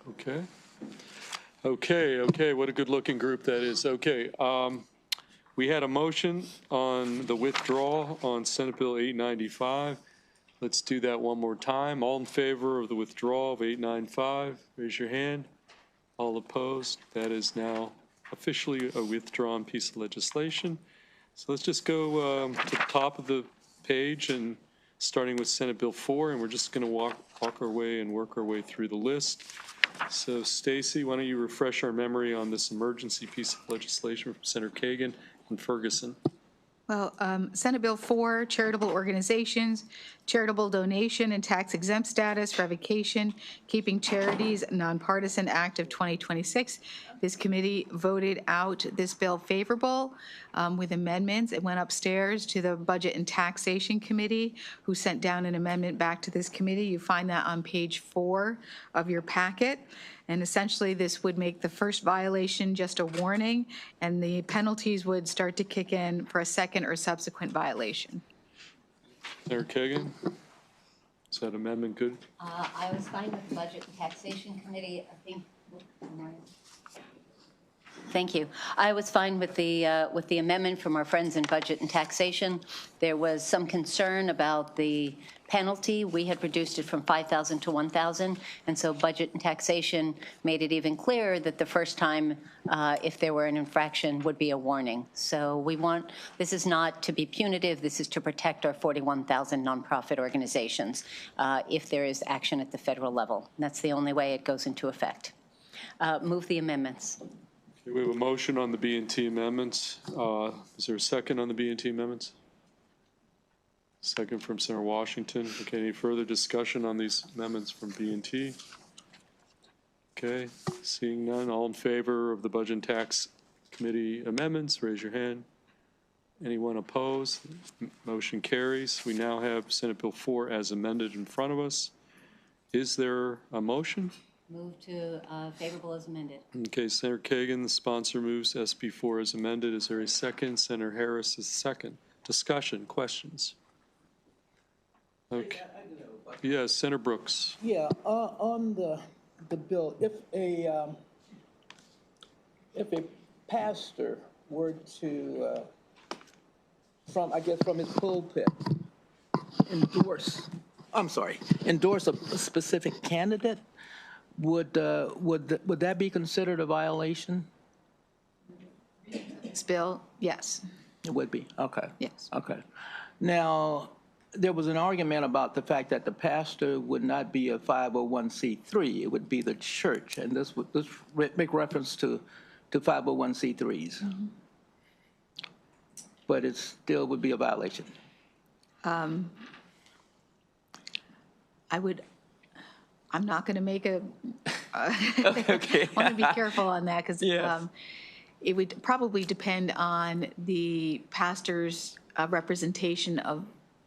Okay. Okay. What a good-looking group that is. Okay. We had a motion on the withdrawal on Senate Bill 895. Let's do that one more time. All in favor of the withdrawal of 895, raise your hand. All opposed? That is now officially a withdrawn piece of legislation. So let's just go to the top of the page and starting with Senate Bill 4, and we're just going to walk our way and work our way through the list. So Stacy, why don't you refresh our memory on this emergency piece of legislation from Senator Kagan and Ferguson? Well, Senate Bill 4, charitable organizations, charitable donation and tax exempt status, revocation, keeping charities, nonpartisan act of 2026. This committee voted out this bill favorable with amendments. It went upstairs to the Budget and Taxation Committee, who sent down an amendment back to this committee. You find that on page 4 of your packet. And essentially, this would make the first violation just a warning, and the penalties would start to kick in for a second or subsequent violation. Senator Kagan, is that amendment good? I was fine with the Budget and Taxation Committee. I think. Thank you. I was fine with the amendment from our friends in Budget and Taxation. There was some concern about the penalty. We had reduced it from $5,000 to $1,000, and so Budget and Taxation made it even clearer that the first time, if there were an infraction, would be a warning. So we want, this is not to be punitive. This is to protect our 41,000 nonprofit organizations if there is action at the federal level. And that's the only way it goes into effect. Move the amendments. Okay, we have a motion on the B&T amendments. Is there a second on the B&T amendments? Second from Senator Washington. Okay, any further discussion on these amendments from B&T? Okay, seeing none, all in favor of the Budget and Tax Committee amendments, raise your hand. Anyone opposed? Motion carries. We now have Senate Bill 4 as amended in front of us. Is there a motion? Move to favorable as amended. Okay, Senator Kagan, the sponsor, moves SB 4 as amended. Is there a second? Senator Harris is second. Discussion, questions? Okay. Yes, Senator Brooks. Yeah, on the bill, if a pastor were to, from his pulpit, endorse a specific candidate, would that be considered a violation? This bill, yes. It would be. Okay. Yes. Okay. Now, there was an argument about the fact that the pastor would not be a 501c3. It would be the church, and this would make reference to 501c3s. Mm-hmm. But it still would be a violation. I'm not going to make a. Okay. I want to be careful on that because yes. It would probably depend on the pastor's representation of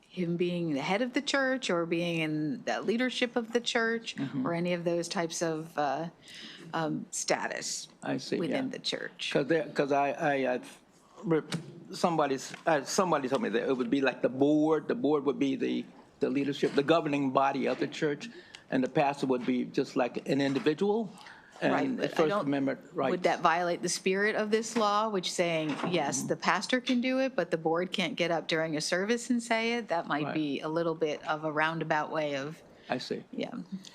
him being the head of the church or being in the leadership of the church, mm-hmm. or any of those types of status within the church. Because somebody told me that it would be like the board. The board would be the leadership, the governing body of the church, and the pastor would be just like an individual. And right, the First Amendment rights. Would that violate the spirit of this law, which saying, yes, the pastor can do it, but the board can't get up during a service and say it? That might be a little bit of a roundabout way of. I see. Yeah.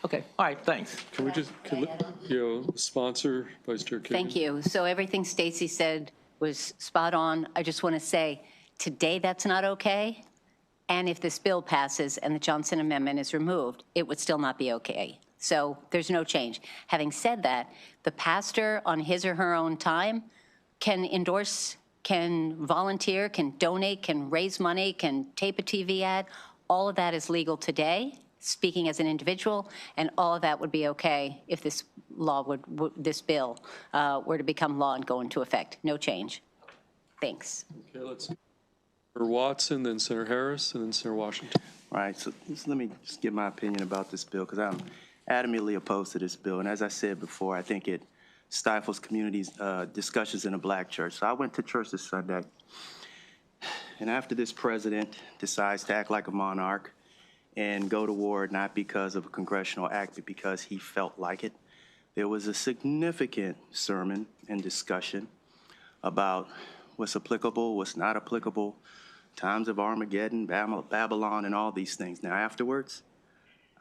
Okay. All right. Thanks. Can we just, sponsor, Vice Chair Kagan? Thank you. So everything Stacy said was spot on. I just want to say, today that's not okay. And if this bill passes and the Johnson Amendment is removed, it would still not be okay. So there's no change. Having said that, the pastor on his or her own time can endorse, can volunteer, can donate, can raise money, can tape a TV ad. All of that is legal today, speaking as an individual, and all of that would be okay if this law this bill were to become law and go into effect. No change. Thanks. Okay, let's Senator Watson, then Senator Harris, and then Senator Washington. All right, so let me just give my opinion about this bill, because I'm adamantly opposed to this bill. And as I said before, I think it stifles communities' discussions in a black church. So I went to church this Sunday, and after this president decides to act like a monarch and go to war not because of a congressional act, but because he felt like it, there was a significant sermon and discussion about what's applicable, what's not applicable, times of Armageddon, Babylon, and all these things. Now, afterwards,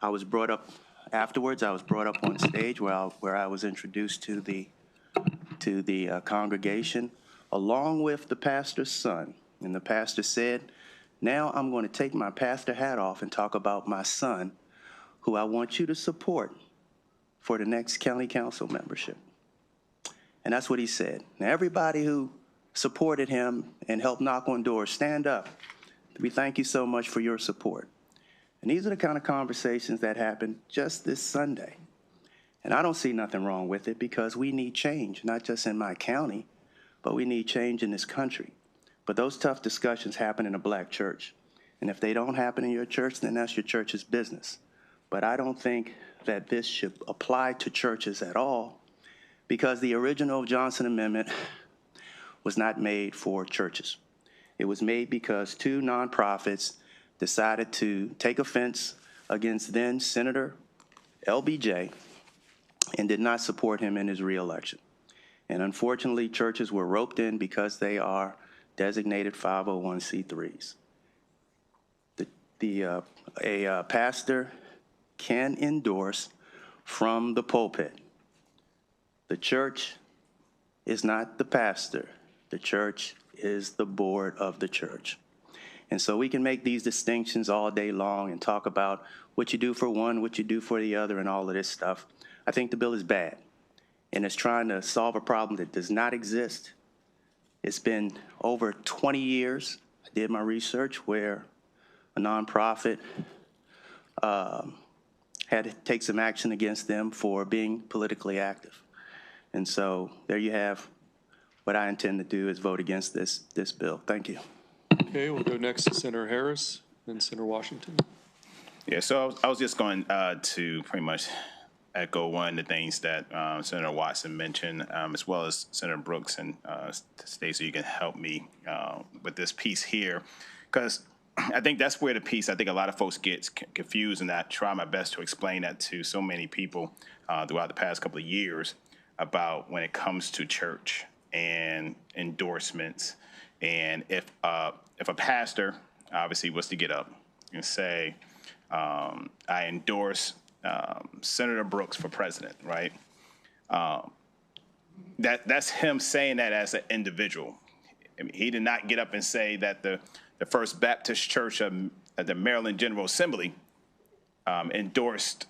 I was brought up on stage where I was introduced to the congregation, along with the pastor's son. And the pastor said, now I'm going to take my pastor hat off and talk about my son, who I want you to support for the next county council membership. And that's what he said. Now, everybody who supported him and helped knock on doors, stand up. We thank you so much for your support. And these are the kind of conversations that happened just this Sunday. And I don't see nothing wrong with it, because we need change, not just in my county, but we need change in this country. But those tough discussions happen in a black church. And if they don't happen in your church, then that's your church's business. But I don't think that this should apply to churches at all, because the original Johnson Amendment was not made for churches. It was made because two nonprofits decided to take offense against then Senator LBJ and did not support him in his reelection. And unfortunately, churches were roped in because they are designated 501c3s. A pastor can endorse from the pulpit. The church is not the pastor. The church is the board of the church. And so we can make these distinctions all day long and talk about what you do for one, what you do for the other, and all of this stuff. I think the bill is bad, and it's trying to solve a problem that does not exist. It's been over 20 years, I did my research, where a nonprofit had to take some action against them for being politically active. And so there you have what I intend to do, is vote against this bill. Thank you. Okay, we'll go next to Senator Harris, then Senator Washington. Yeah, so I was just going to pretty much echo one of the things that Senator Watson mentioned, as well as Senator Brooks and Stacey. You can help me with this piece here, because I think that's where the piece, I think a lot of folks get confused, and I try my best to explain that to so many people throughout the past couple of years about when it comes to church and endorsements. And if a pastor obviously was to get up and say, I endorse Senator Brooks for president, right? That's him saying that as an individual. I mean, he did not get up and say that the First Baptist Church of the Maryland General Assembly endorsed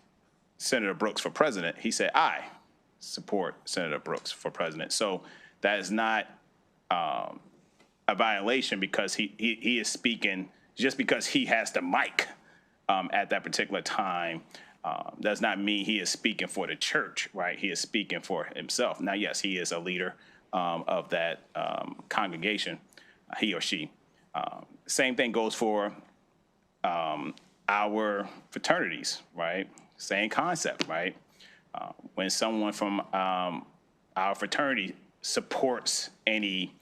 Senator Brooks for president. He said, I support Senator Brooks for president. So that is not a violation, because he is speaking just because he has the mic at that particular time. Does not mean he is speaking for the church, right? He is speaking for himself. Now, yes, he is a leader of that congregation, he or she. Same thing goes for our fraternities, right? Same concept, right? When someone from our fraternity supports any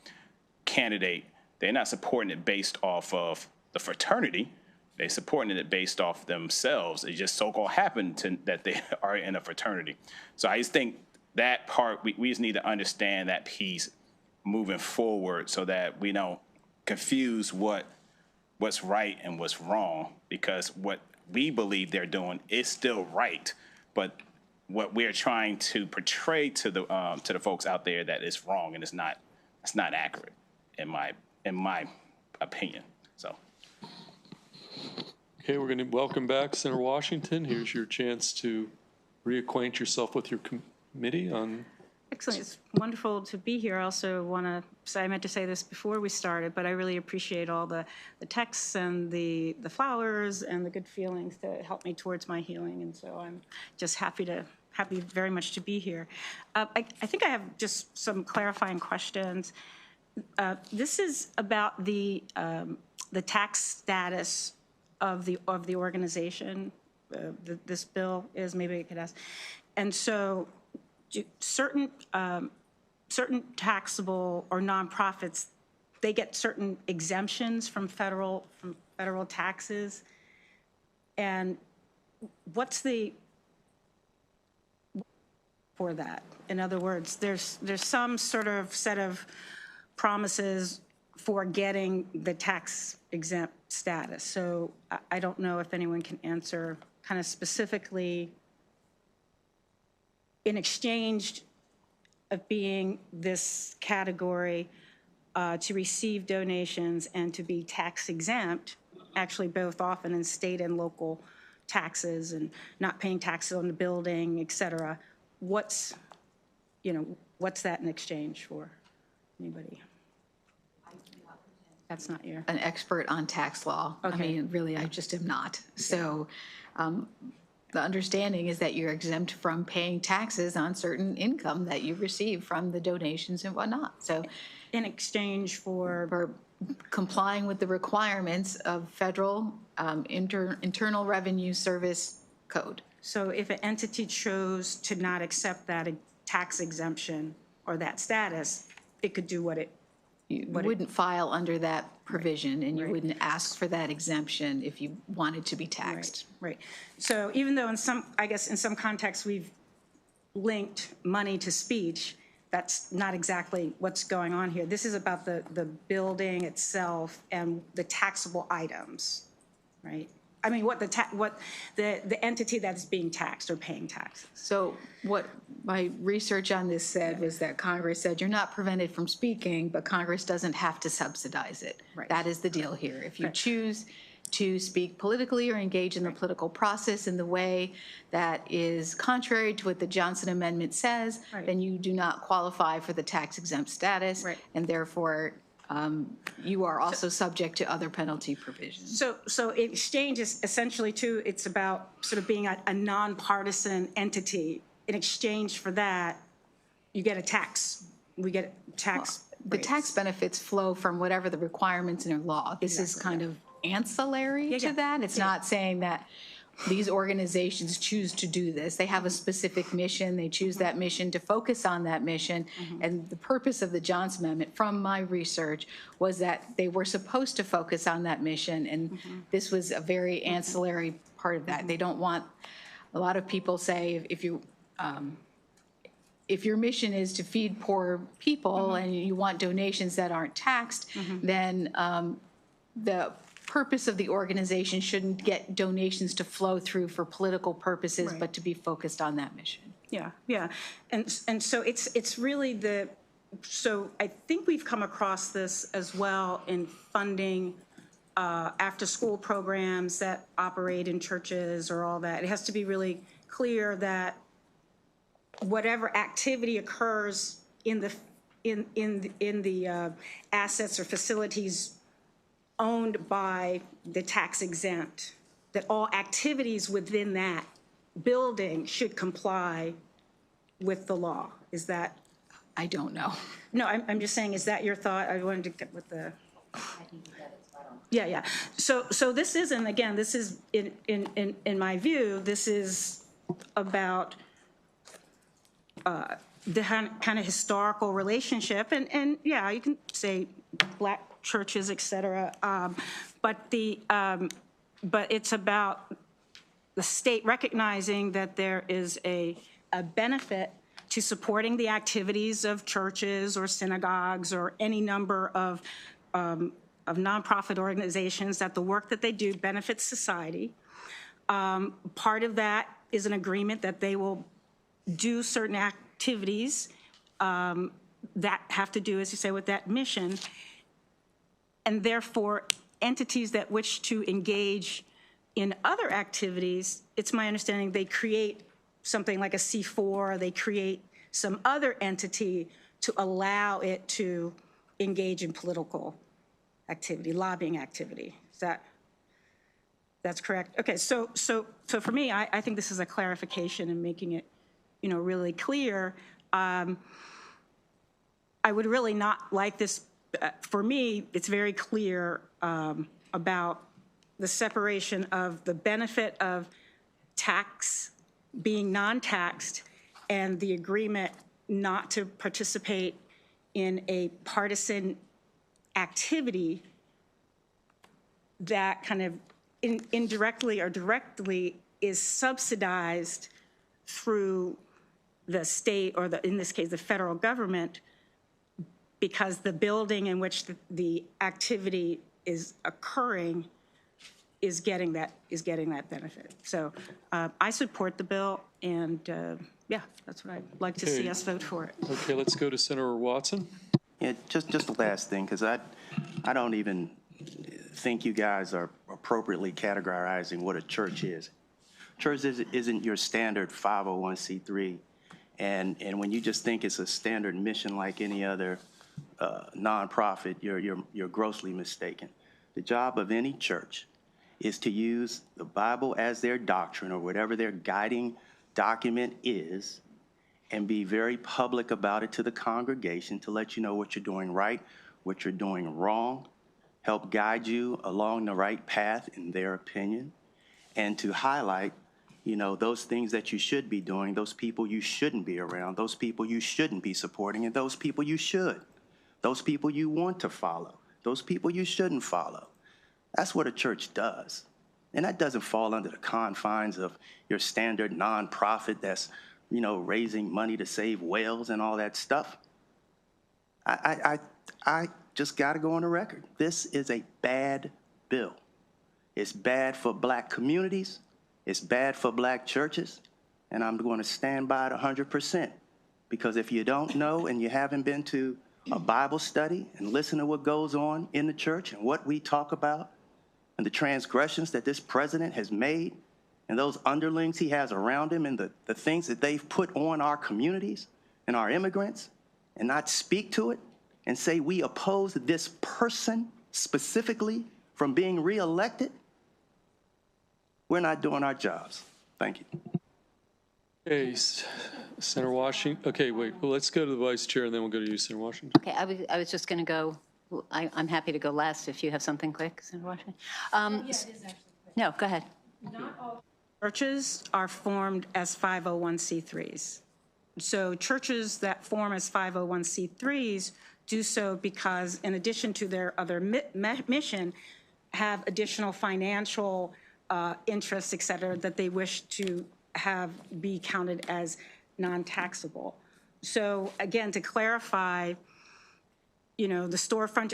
candidate, they're not supporting it based off of the fraternity. They're supporting it based off themselves. It just so-called happened that they are in a fraternity. So I just think that part, we just need to understand that piece moving forward, so that we don't confuse what's right and what's wrong, because what we believe they're doing is still right, but what we're trying to portray to the folks out there that is wrong, and it's not accurate in my opinion. So. Okay, we're going to welcome back Senator Washington. Here's your chance to reacquaint yourself with your committee on. Excellent. It's wonderful to be here. I also want to say, I meant to say this before we started, but I really appreciate all the texts and the flowers and the good feelings that help me towards my healing. And so I'm just happy very much to be here. I think I have just some clarifying questions. This is about the tax status of the organization. This bill is, maybe I could ask. And so certain taxable or nonprofits, they get certain exemptions from federal taxes. And what's the for that. In other words, there's some sort of set of promises for getting the tax exempt status. So I don't know if anyone can answer kind of specifically in exchange of being this category to receive donations and to be tax exempt, actually both often in state and local taxes and not paying taxes on the building, et cetera. What's that in exchange for? Anybody? That's not your. An expert on tax law. I Okay. mean, really, I just am not. So the understanding is that you're exempt from paying taxes on certain income that you receive from the donations and whatnot. So In exchange for, for complying with the requirements of federal Internal Revenue Service Code. so if an entity chose to not accept that tax exemption or that status, it could do what it. You wouldn't file under that provision, and you Right. wouldn't ask for that exemption if you wanted to be taxed. Right. So even though in some, I guess in some contexts, we've linked money to speech, that's not exactly what's going on here. This is about the building itself and the taxable items, right? I mean, what the entity that's being taxed or paying taxes. So what my research on this said was that Congress said you're not prevented from speaking, but Congress doesn't have to subsidize it. Right. That is the deal here. If you Right. choose to speak politically or engage in the political process in the way that is contrary to what the Johnson Amendment says, Right. then you do not qualify for the tax exempt status. Right. And therefore, you are also subject to other penalty provisions. So exchange is essentially too, it's about sort of being a nonpartisan entity. In exchange for that, you get a tax. We get tax. The rates. tax benefits flow from whatever the requirements in your law. This is kind of ancillary Yeah, to yeah. that. It's Yeah. not saying that these organizations choose to do this. They have a specific mission. They choose that mission to focus on that mission. And the purpose of the Johnson Amendment, from my research, was that they were supposed to focus on that mission. And this was a very ancillary part of that. They don't want, a lot of people say, if your mission is to feed poor people and you want donations that aren't taxed, then the purpose of the organization shouldn't get donations to flow through for political purposes, Right. but to be focused on that mission. Yeah, yeah. And so it's really so I think we've come across this as well in funding after-school programs that operate in churches or all that. It has to be really clear that whatever activity occurs in the assets or facilities owned by the tax exempt, that all activities within that building should comply with the law. Is that? I don't know. No, I'm just saying, is that your thought? I wanted to get with the. Yeah. So this isn't, again, this is, in my view, this is about the kind of historical relationship. And yeah, you can say black churches, et cetera. But it's about the state recognizing that there is a benefit to supporting the activities of churches or synagogues or any number of nonprofit organizations, that the work that they do benefits society. Part of that is an agreement that they will do certain activities that have to do, as you say, with that mission. And therefore, entities that wish to engage in other activities, it's my understanding they create something like a C4, they create some other entity to allow it to engage in political activity, lobbying activity. That's correct? Okay, so for me, I think this is a clarification and making it, really clear. I would really not like this. For me, it's very clear about the separation of the benefit of tax being non-taxed and the agreement not to participate in a partisan activity that kind of indirectly or directly is subsidized through the state, or in this case, the federal government, because the building in which the activity is occurring is getting that benefit. So I support the bill, and yeah, that's what I'd like to see us vote for it. Okay, let's go to Senator Watson. Yeah, just the last thing, because I don't even think you guys are appropriately categorizing what a church is. Church isn't your standard 501c3, and when you just think it's a standard mission like any other nonprofit, you're grossly mistaken. The job of any church is to use the Bible as their doctrine or whatever their guiding document is, and be very public about it to the congregation to let you know what you're doing right, what you're doing wrong, help guide you along the right path in their opinion, and to highlight, those things that you should be doing, those people you shouldn't be around, those people you shouldn't be supporting, and those people you should, those people you want to follow, those people you shouldn't follow. That's what a church does. And that doesn't fall under the confines of your standard nonprofit that's, raising money to save whales and all that stuff. I just got to go on the record. This is a bad bill. It's bad for black communities. It's bad for black churches. And I'm going to stand by it 100%. Because if you don't know and you haven't been to a Bible study and listen to what goes on in the church and what we talk about and the transgressions that this president has made and those underlings he has around him and the things that they've put on our communities and our immigrants, and not speak to it and say we oppose this person specifically from being reelected, we're not doing our jobs. Thank you. Okay, Senator Washington. Okay, wait, well, let's go to the vice chair and then we'll go to you, Senator Washington. Okay, I was just going to go, I'm happy to go last if you have something quick, Senator Washington. No, go ahead. Churches are formed as 501c3s. So churches that form as 501c3s do so because, in addition to their other mission, have additional financial interests, et cetera, that they wish to have be counted as non-taxable. So again, to clarify, the storefront,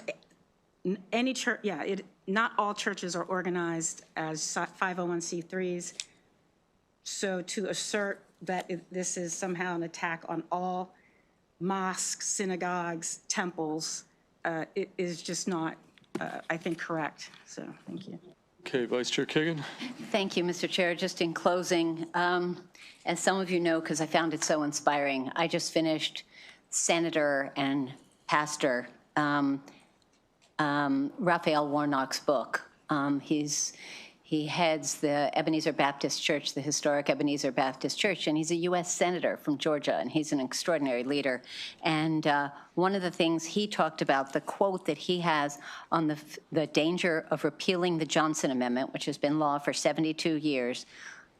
any church, not all churches are organized as 501c3s. So to assert that this is somehow an attack on all mosques, synagogues, temples, it is just not, I think, correct. So thank you. Okay, Vice Chair Kagan. Thank you, Mr. Chair. Just in closing, as some of you know, because I found it so inspiring, I just finished Senator and Pastor Raphael Warnock's book. He heads the Ebenezer Baptist Church, the historic Ebenezer Baptist Church, and he's a U.S. Senator from Georgia, and he's an extraordinary leader. And one of the things he talked about, the quote that he has on the danger of repealing the Johnson Amendment, which has been law for 72 years,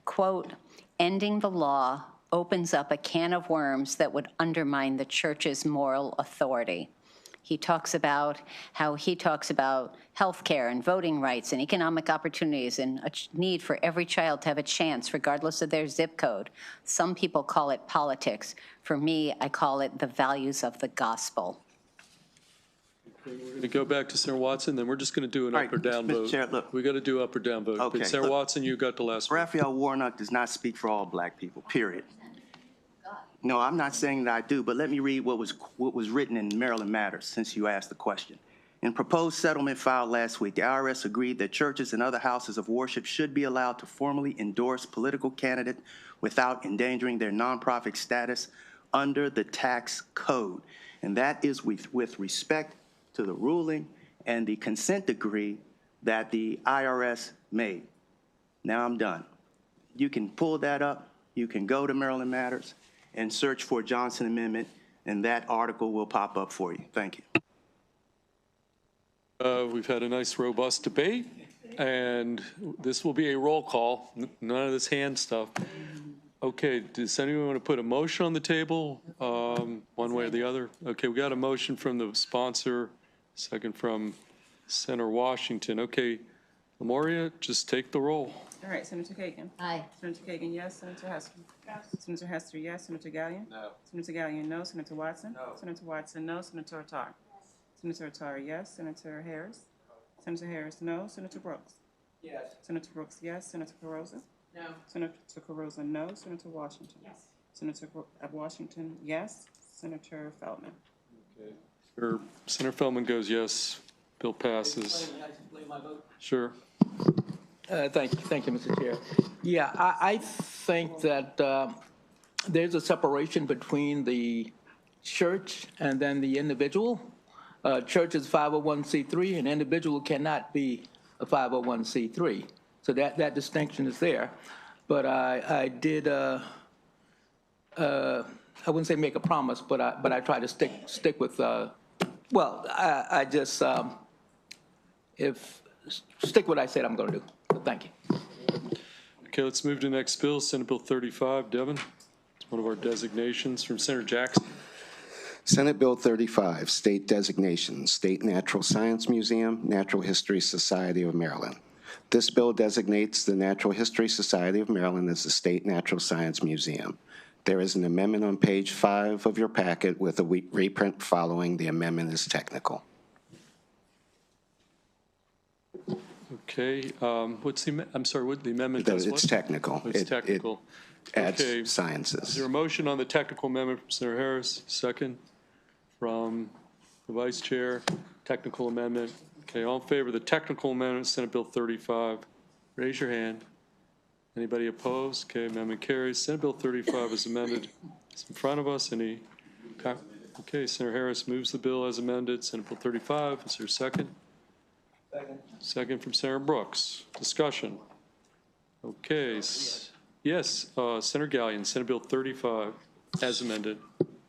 quote, ending the law opens up a can of worms that would undermine the church's moral authority. He talks about how health care and voting rights and economic opportunities and a need for every child to have a chance regardless of their zip code. Some people call it politics. For me, I call it the values of the gospel. We're going to go back to Senator Watson, then we're just going to do an up or down vote. Mr. Chair, look. We got to do up or down vote. Okay, But Senator look. Watson, you got the last one. Raphael Warnock does not speak for all black people, period. No, I'm not saying that I do, but let me read what was written in Maryland Matters, since you asked the question. In proposed settlement filed last week, the IRS agreed that churches and other houses of worship should be allowed to formally endorse political candidates without endangering their nonprofit status under the tax code. And that is with respect to the ruling and the consent decree that the IRS made. Now I'm done. You can pull that up. You can go to Maryland Matters and search for Johnson Amendment, and that article will pop up for you. Thank you. We've had a nice, robust debate, and this will be a roll call. None of this hand stuff. Okay, does anyone want to put a motion on the table, one way or the other? Okay, we got a motion from the sponsor, second from Senator Washington. Okay, Lamoria, just take the roll. All right, Senator Kagan. Aye. Senator Kagan, yes. Senator Hester. Yes. Senator Hester, yes. Senator Gallion. No. Senator Gallion, no. Senator Watson. No. Senator Watson, no. Senator Attar. Yes. Senator Attar, yes. Senator Harris. Senator Harris, no. Senator Brooks. Yes. Senator Brooks, yes. Senator Carozza. No. Senator Carozza, no. Senator Washington. Yes. Senator Washington, yes. Senator Feldman. Senator Feldman goes yes. Bill passes. Sure. Thank you, Mr. Chair. Yeah, I think that there's a separation between the church and then the individual. Church is 501c3, and individual cannot be a 501c3. So that distinction is there. But I did, I wouldn't say make a promise, but I try to stick with, well, I just, stick what I said I'm going to do. Thank you. Okay, let's move to the next bill, Senate Bill 35. Devin, it's one of our designations from Senator Jackson. Senate Bill 35, State Designation, State Natural Science Museum, Natural History Society of Maryland. This bill designates the Natural History Society of Maryland as the State Natural Science Museum. There is an amendment on page 5 of your packet with a reprint following. The amendment is technical. Okay, what's the, I'm sorry, what the amendment does what? It's technical. It's technical. It adds Okay. sciences. Is there a motion on the technical amendment from Senator Harris? Second from the Vice Chair, technical amendment. Okay, all in favor of the technical amendment, Senate Bill 35, raise your hand. Anybody opposed? Okay, amendment carries. Senate Bill 35 is amended. It's in front of us. Any? Okay, Senator Harris moves the bill as amended. Senate Bill 35, is there a second? Second from Senator Brooks. Discussion. Okay. Yes, Senator Gallion, Senate Bill 35 as amended.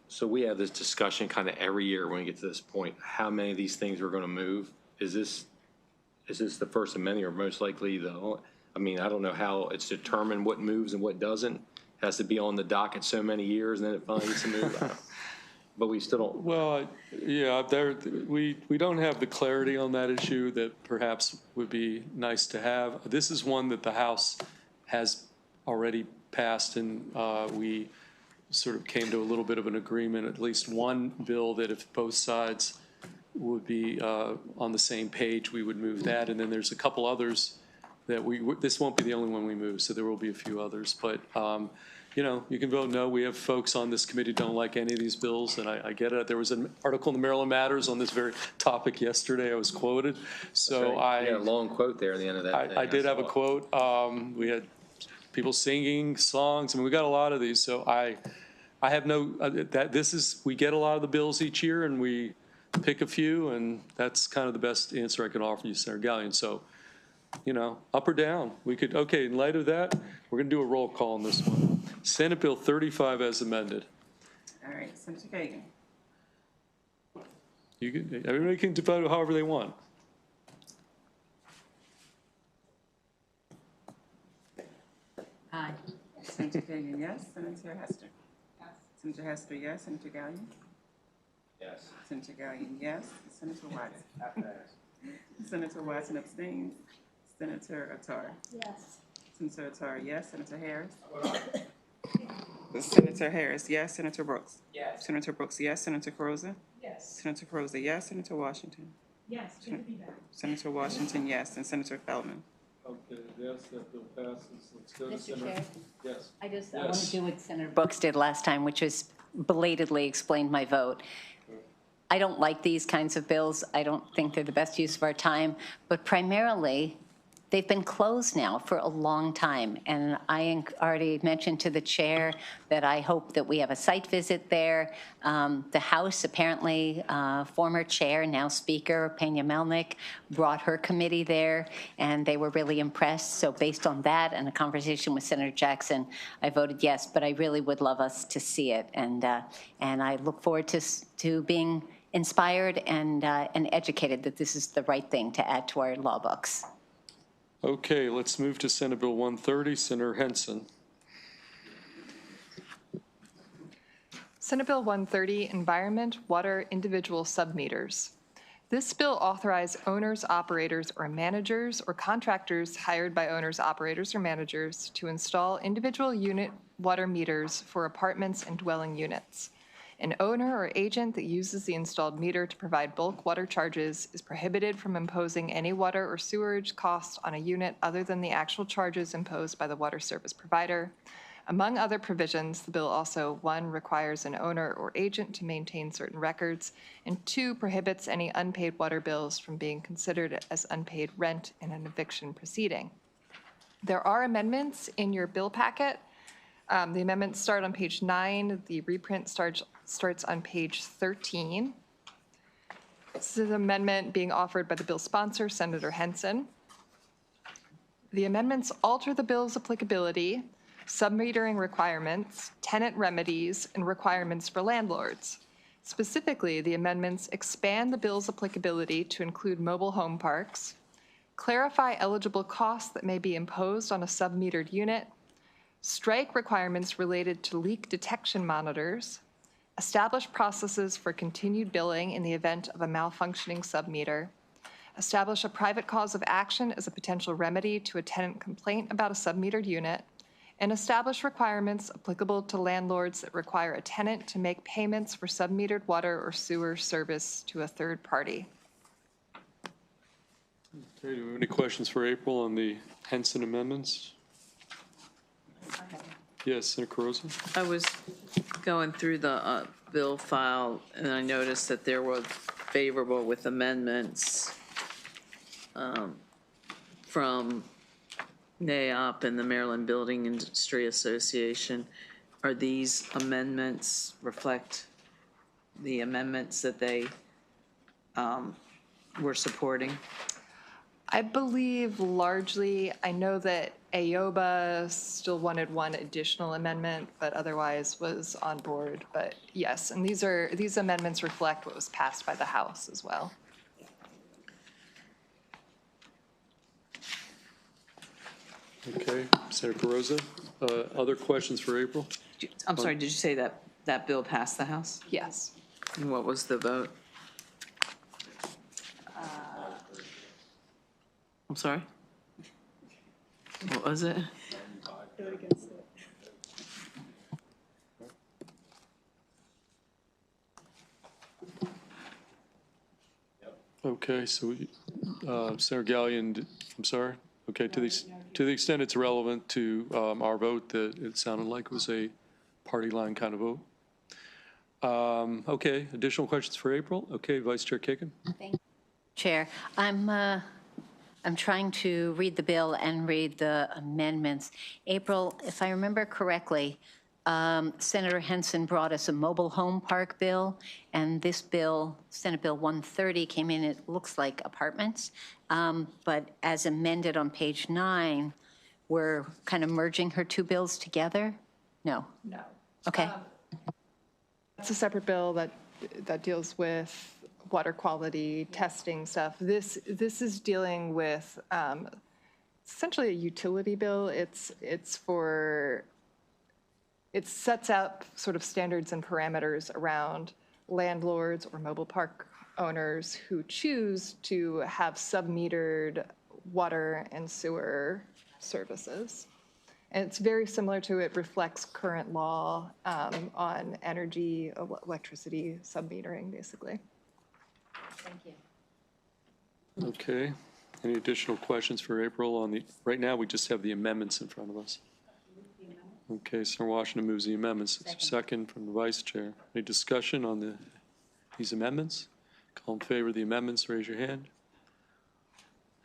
So we have this discussion kind of every year when we get to this point, how many of these things we're going to move. Is this the first amendment or most likely I mean, I don't know how it's determined what moves and what doesn't. It has to be on the docket so many years and then it finally gets to move. But we still don't. Well, yeah, we don't have the clarity on that issue that perhaps would be nice to have. This is one that the House has already passed, and we sort of came to a little bit of an agreement, at least one bill that if both sides would be on the same page, we would move that. And then there's a couple others that this won't be the only one we move, so there will be a few others. But you know, you can vote no. We have folks on this committee who don't like any of these bills, and I get it. There was an article in the Maryland Matters on this very topic yesterday. I was quoted. So You had a long quote there at the end of that. I did have a quote. We had people singing songs. I mean, we got a lot of these. So I have no, we get a lot of the bills each year, and we pick a few, and that's kind of the best answer I can offer you, Senator Gallion. So, you know, up or down. We could, okay, in light of that, we're going to do a roll call on this one. Senate Bill 35 as amended. All right, Senator Kagan. Everybody can vote however they want. Aye. Senator Kagan, yes. Senator Hester. Yes. Senator Hester, yes. Senator Gallion. Yes. Senator Gallion, yes. Senator Watson. Senator Watson abstains. Senator Attar. Yes. Senator Attar, yes. Senator Harris. Senator Harris, yes. Senator Brooks. Yes. Senator Brooks, yes. Senator Carozza. Yes. Senator Carozza, yes. Senator Washington. Yes, good to be back. Senator Washington, yes. And Senator Feldman. Okay, yes, that bill passes. Let's go to Mr. Senator. Chair? Yes. I want to do what Senator Brooks did last time, which was belatedly explain my vote. I don't like these kinds of bills. I don't think they're the best use of our time, but primarily, they've been closed now for a long time. And I already mentioned to the chair that I hope that we have a site visit there. The House, apparently, former chair, now Speaker, Pena Melnick, brought her committee there, and they were really impressed. So based on that and a conversation with Senator Jackson, I voted yes, but I really would love us to see it. And I look forward to being inspired and educated that this is the right thing to add to our law books. Okay, let's move to Senate Bill 130. Senator Henson. Senate Bill 130, Environment, Water, Individual Submeters. This bill authorized owners, operators, or managers or contractors hired by owners, operators, or managers to install individual unit water meters for apartments and dwelling units. An owner or agent that uses the installed meter to provide bulk water charges is prohibited from imposing any water or sewerage costs on a unit other than the actual charges imposed by the water service provider. Among other provisions, the bill also, 1, requires an owner or agent to maintain certain records, and 2, prohibits any unpaid water bills from being considered as unpaid rent in an eviction proceeding. There are amendments in your bill packet. The amendments start on page 9. The reprint starts on page 13. This is an amendment being offered by the bill sponsor, Senator Henson. The amendments alter the bill's applicability, submetering requirements, tenant remedies, and requirements for landlords. Specifically, the amendments expand the bill's applicability to include mobile home parks, clarify eligible costs that may be imposed on a submetered unit, strike requirements related to leak detection monitors, establish processes for continued billing in the event of a malfunctioning submeter, establish a private cause of action as a potential remedy to a tenant complaint about a submetered unit, and establish requirements applicable to landlords that require a tenant to make payments for submetered water or sewer service to a third party. Okay, do we have any questions for April on the Henson amendments? Yes, Senator Carosa? I was going through the bill file, and I noticed that there were favorable with amendments from NAIOP and the Maryland Building Industry Association. Are these amendments reflect the amendments that they were supporting? I believe largely, I know that AOBA still wanted one additional amendment, but otherwise was on board. But yes, and these amendments reflect what was passed by the House as well. Okay, Senator Carosa, other questions for April? I'm sorry, did you say that that bill passed the House? Yes. And what was the vote? I'm sorry? What was it? Okay, so Senator Gallion, I'm sorry. Okay, to the extent it's relevant to our vote, that it sounded like it was a party line kind of vote. Okay, additional questions for April? Okay, Vice Chair Kagan. Thank you, Chair. I'm trying to read the bill and read the amendments. April, if I remember correctly, Senator Henson brought us a mobile home park bill, and this bill, Senate Bill 130, came in, it looks like apartments, but as amended on page 9, we're kind of merging her two bills together? No? No. Okay. It's a separate bill that deals with water quality testing stuff. This is dealing with essentially a utility bill. It sets out sort of standards and parameters around landlords or mobile park owners who choose to have submetered water and sewer services. And it's very similar to, it reflects current law on energy, electricity submetering, basically. Thank you. Okay, any additional questions for April on the, right now we just have the amendments in front of us. Okay, Senator Washington moves the amendments. Second from the Vice Chair. Any discussion on these amendments? All in favor of the amendments, raise your hand.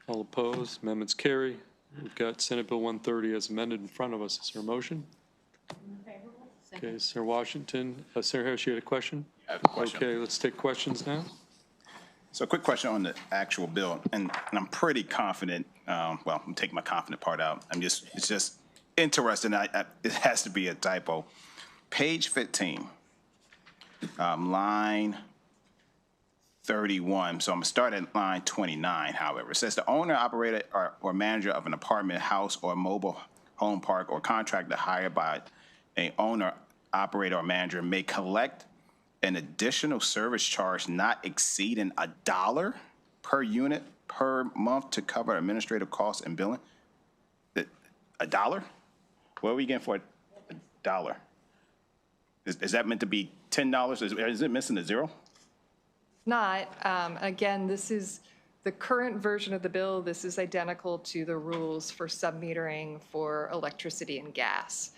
All opposed, amendments carry. We've got Senate Bill 130 as amended in front of us. Is there a motion? Okay, Senator Washington. Senator Harris, you had a question? I have a question. Okay, let's take questions now. So a quick question on the actual bill, and I'm pretty confident, well, I'm taking my confident part out. It's just interesting. It has to be a typo. Page 15, line 31. So I'm going to start at line 29, however. It says the owner, operator, or manager of an apartment, house, or mobile home park or contractor hired by a owner, operator, or manager may collect an additional service charge not exceeding $1 per unit per month to cover administrative costs and billing? $1? What are we getting for $1? Is that meant to be $10? Is it missing a zero? Not. Again, this is the current version of the bill. This is identical to the rules for submetering for electricity and gas.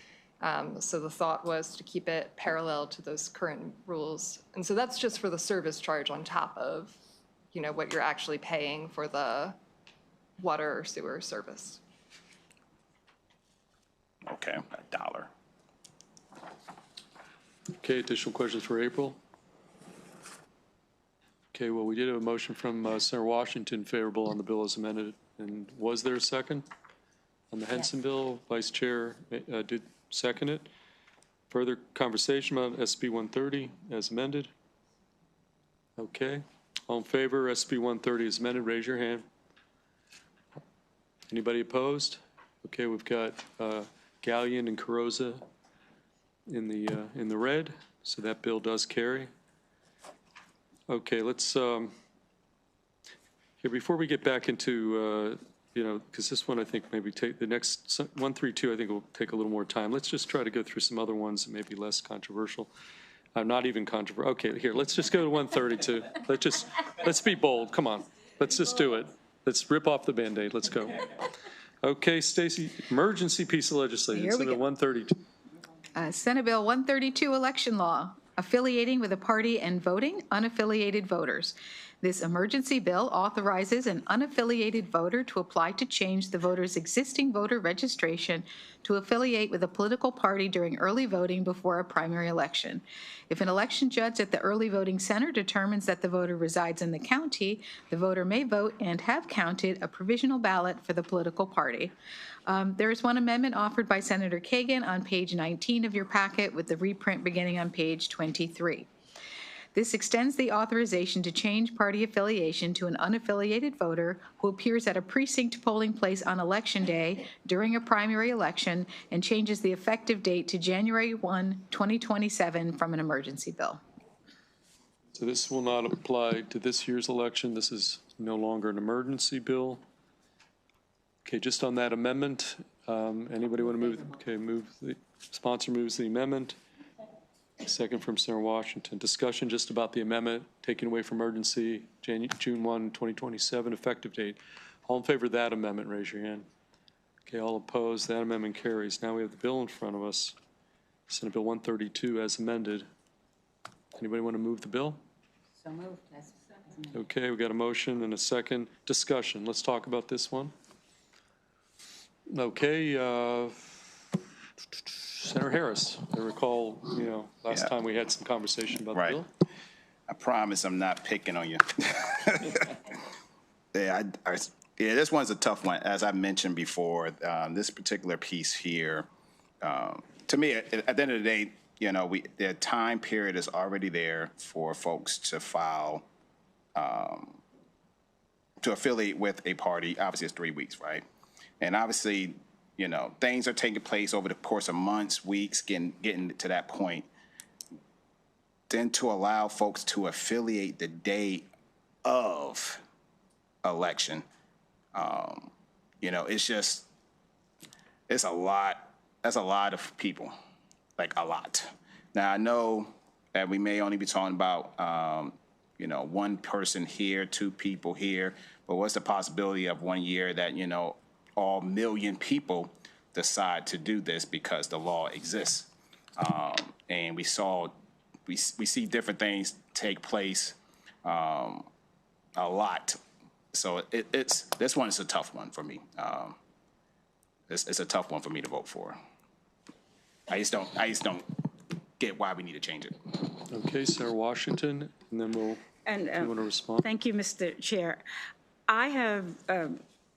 So the thought was to keep it parallel to those current rules. And so that's just for the service charge on top of, what you're actually paying for the water or sewer service. Okay, $1. Okay, additional questions for April? Okay, well, we did have a motion from Senator Washington favorable on the bill as amended. And was there a second on the Henson bill? Vice Chair did second it. Further conversation about SB 130 as amended? Okay. All in favor, SB 130 as amended, raise your hand. Anybody opposed? Okay, we've got Gallion and Carrozza in the red, so that bill does carry. Okay, let's, here, before we get back into, because this one I think maybe take, the next 132 I think will take a little more time. Let's just try to go through some other ones that may be less controversial. Not even controversial. Okay, here, let's just go to 132. Let's be bold, come on. Let's just do it. Let's rip off the Band-Aid, let's go. Okay, Stacy, emergency piece of legislation, Here we Senate go. 132. Senate Bill 132, election law, affiliating with a party and voting unaffiliated voters. This emergency bill authorizes an unaffiliated voter to apply to change the voter's existing voter registration to affiliate with a political party during early voting before a primary election. If an election judge at the early voting center determines that the voter resides in the county, the voter may vote and have counted a provisional ballot for the political party. There is one amendment offered by Senator Kagan on page 19 of your packet with the reprint beginning on page 23. This extends the authorization to change party affiliation to an unaffiliated voter who appears at a precinct polling place on Election Day during a primary election and changes the effective date to January 1, 2027 from an emergency bill. So this will not apply to this year's election. This is no longer an emergency bill. Okay, just on that amendment, anybody want to move? Okay, the sponsor moves the amendment. Second from Senator Washington. Discussion just about the amendment, taking away from emergency, June 1, 2027 effective date. All in favor of that amendment, raise your hand. Okay, all opposed, that amendment carries. Now we have the bill in front of us, Senate Bill 132 as amended. Anybody want to move the bill? So moved. Okay, we got a motion and a second. Discussion, let's talk about this one. Okay, Senator Harris, I recall, last time we had some conversation about the bill. I promise I'm not picking on you. Yeah, this one's a tough one. As I mentioned before, this particular piece here, to me, at the end of the day, the time period is already there for folks to file, to affiliate with a party. Obviously, it's 3 weeks, right? And obviously, things are taking place over the course of months, weeks, getting to that point. Then to allow folks to affiliate the day of election, it's a lot. That's a lot of people, like a lot. Now, I know that we may only be talking about, one person here, 2 people here, but what's the possibility of 1 year that, all million people decide to do this because the law exists. And we see different things take place a lot. So this one is a tough one for me. It's a tough one for me to vote for. I just don't get why we need to change it. Okay, Senator Washington, and then we'll, And you want to respond? thank you, Mr. Chair. I have,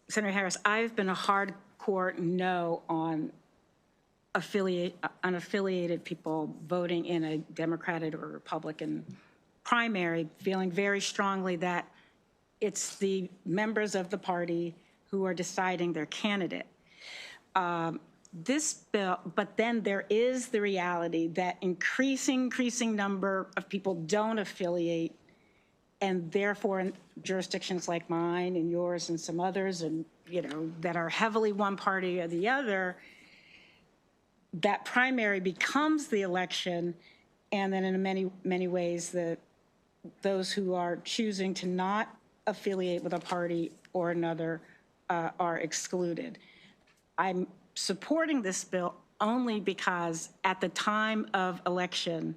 Senator Harris, I've been a hardcore no on unaffiliated people voting in a Democratic or Republican primary, feeling very strongly that it's the members of the party who are deciding their candidate. This bill, but then there is the reality that increasing number of people don't affiliate, and therefore in jurisdictions like mine and yours and some others, and that are heavily one party or the other, that primary becomes the election, and then in many ways those who are choosing to not affiliate with a party or another are excluded. I'm supporting this bill only because at the time of election,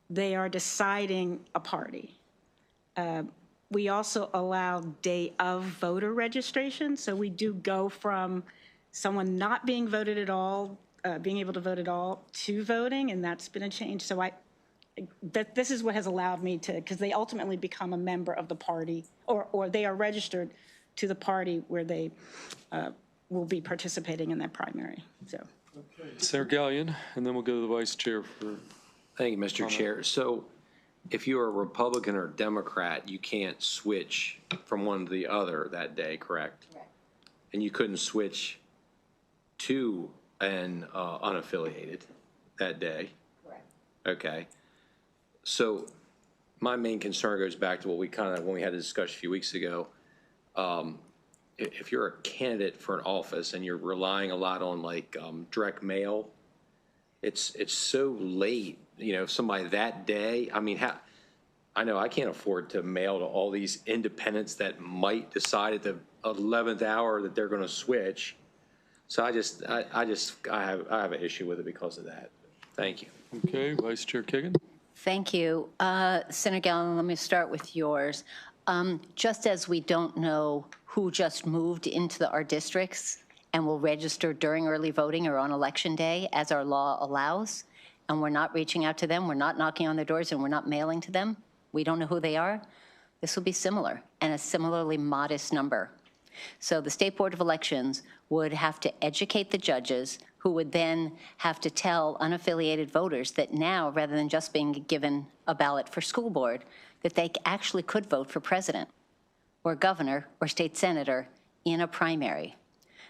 they are deciding a party. We also allow day of voter registration, so we do go from someone not being voted at all, being able to vote at all, to voting, and that's been a change. So this is what has allowed me to, because they ultimately become a member of the party, or they are registered to the party where they will be participating in that primary. So, Senator Gallion, and then we'll go to the vice chair for. Thank you, Mr. Chair. So if you're a Republican or Democrat, you can't switch from one to the other that day, correct? Correct. And you couldn't switch to an unaffiliated that day? Correct. Okay. So my main concern goes back to what we when we had a discussion a few weeks ago. If you're a candidate for an office and you're relying a lot on direct mail, it's so late. Somebody that day. I mean, I know I can't afford to mail to all these independents that might decide at the 11th hour that they're going to switch. So I have an issue with it because of that. Thank you. Okay, Vice Chair Kagan. Thank you. Senator Gallion, let me start with yours. Just as we don't know who just moved into our districts and will register during early voting or on election day, as our law allows, and we're not reaching out to them, we're not knocking on their doors, and we're not mailing to them, we don't know who they are, this will be similar, and a similarly modest number. So the State Board of Elections would have to educate the judges, who would then have to tell unaffiliated voters that now, rather than just being given a ballot for school board, that they actually could vote for president or governor or state senator in a primary.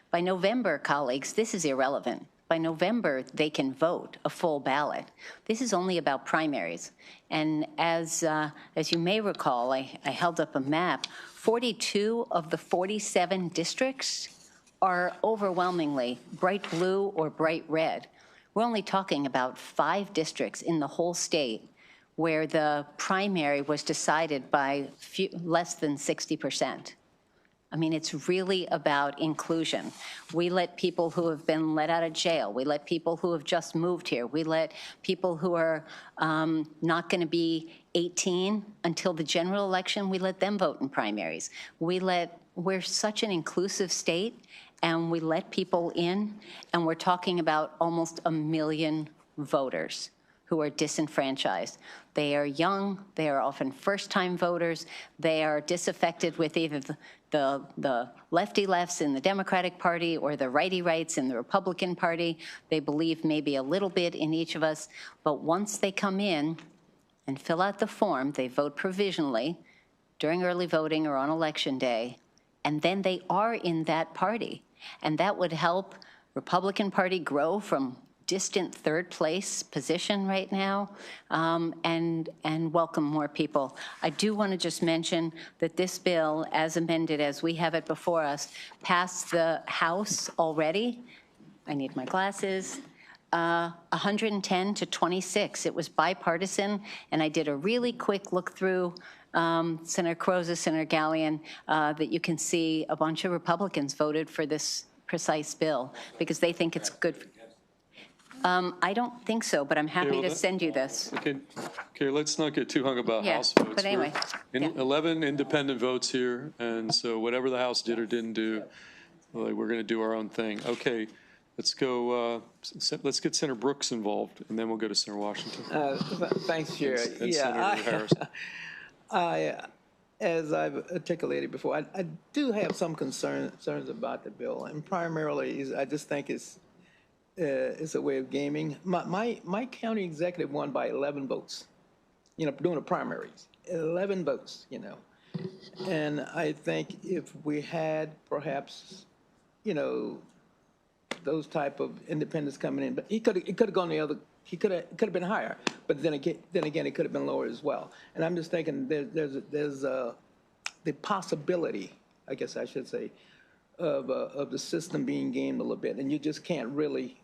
By November, colleagues, this is irrelevant. By November, they can vote a full ballot. This is only about primaries. And as you may recall, I held up a map. 42 of the 47 districts are overwhelmingly bright blue or bright red. We're only talking about 5 districts in the whole state where the primary was decided by less than 60%. I mean, it's really about inclusion. We let people who have been let out of jail. We let people who have just moved here. We let people who are not going to be 18 until the general election. We let them vote in primaries. We're such an inclusive state, and we let people in, and we're talking about almost 1 million voters who are disenfranchised. They are young, they are often first-time voters, they are disaffected with either the lefty lefts in the Democratic Party or the righty rights in the Republican Party. They believe maybe a little bit in each of us, but once they come in and fill out the form, they vote provisionally during early voting or on election day, and then they are in that party. And that would help Republican Party grow from distant third place position right now, and welcome more people. I do want to just mention that this bill, as amended as we have it before us, passed the House already. I need my glasses. 110 to 26. It was bipartisan, and I did a really quick look through, Senator Croza, Senator Gallion, that you can see a bunch of Republicans voted for this precise bill because they think it's good. I don't think so, but I'm happy to send you this. Okay, let's not get too hung about House votes. But anyway. 11 independent votes here, and so whatever the House did or didn't do, we're going to do our own thing. Okay, let's go, let's get Senator Brooks involved, and then we'll go to Senator Washington. Thanks, Chair. And Senator Harris. As I've articulated before, I do have some concerns about the bill, and primarily I just think it's a way of gaming. My county executive won by 11 votes, doing the primaries, 11 votes, And I think if we had perhaps, those type of independents coming in. But it could have gone the other. He could have been higher. But then again, it could have been lower as well. And I'm just thinking there's the possibility, I guess I should say, of the system being gamed a little bit, and you just can't really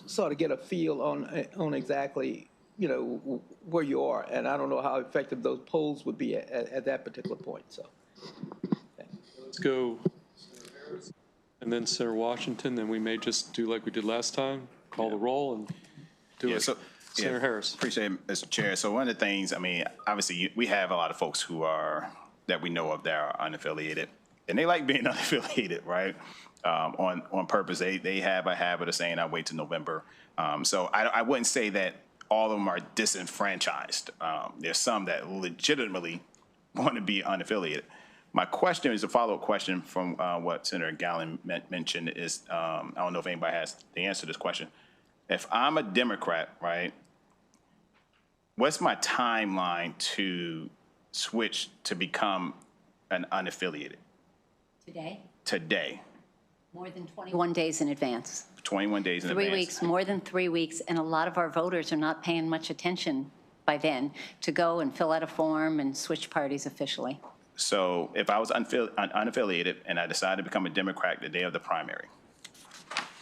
sort of get a feel on exactly, you know, where you are. And I don't know how effective those polls would be at that particular point. So Let's go. And then Senator Washington, then we may just do like we did last time, call the roll and do it. Senator Harris. Appreciate it, Mr. Chair. So one of the things, I mean, obviously, we have a lot of folks that we know of that are unaffiliated, and they like being unaffiliated, right? On purpose. They have a habit of saying, I'll wait till November. So I wouldn't say that all of them are disenfranchised. There's some that legitimately want to be unaffiliated. My question is a follow-up question from what Senator Gallen mentioned is, I don't know if anybody has the answer to this question. If I'm a Democrat, right, what's my timeline to switch to become an unaffiliated? Today. More than 21 days in advance. 21 days in advance. 3 weeks, more than 3 weeks, and a lot of our voters are not paying much attention by then to go and fill out a form and switch parties officially. So if I was unaffiliated and I decided to become a Democrat the day of the primary,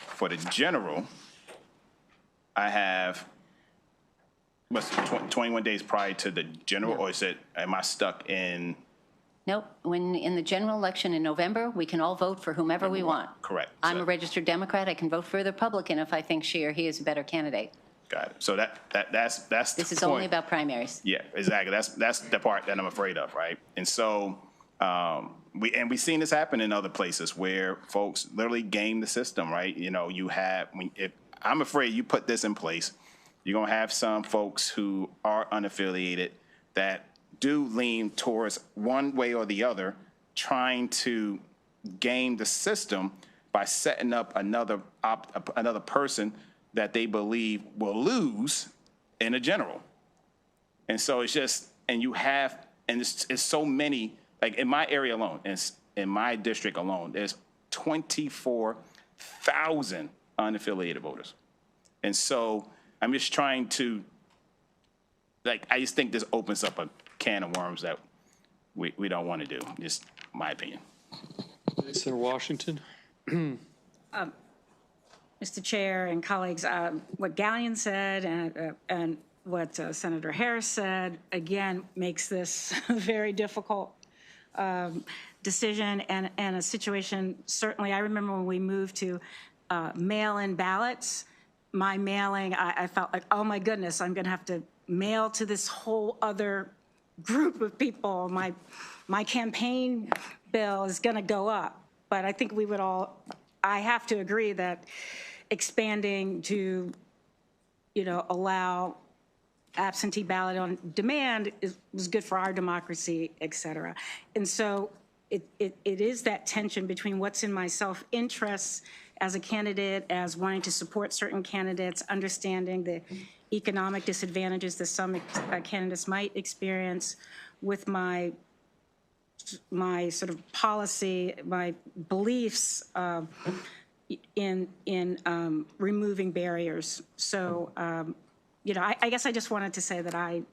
for the general, I have, what's 21 days prior to the general, or am I stuck in? Nope, when in the general election in November, we can all vote for whomever we want. Correct. I'm a registered Democrat, I can vote for the Republican if I think she or he is a better candidate. Got it. So that's This is only about primaries. Yeah, exactly. That's the part that I'm afraid of, right? And so we've seen this happen in other places where folks literally game the system, right? You know, I'm afraid you put this in place, you're gonna have some folks who are unaffiliated that do lean towards one way or the other, trying to game the system by setting up another person that they believe will lose in a general. And so it's just, and it's so many, like in my area alone, in my district alone, there's 24,000 unaffiliated voters. And so I'm just trying to, I just think this opens up a can of worms that we don't want to do, just my opinion. Senator Washington. Mr. Chair and colleagues, what Gallion said and what Senator Harris said, again, makes this a very difficult decision and a situation. Certainly, I remember when we moved to mail-in ballots, my mailing, I felt like, oh my goodness, I'm going to have to mail to this whole other group of people. My campaign bill is going to go up. But I think I have to agree that expanding to, allow absentee ballot on demand was good for our democracy, et cetera. And so it is that tension between what's in my self-interest as a candidate, as wanting to support certain candidates, understanding the economic disadvantages that some candidates might experience, with my sort of policy, my beliefs in removing barriers. So, I guess I just wanted to say that I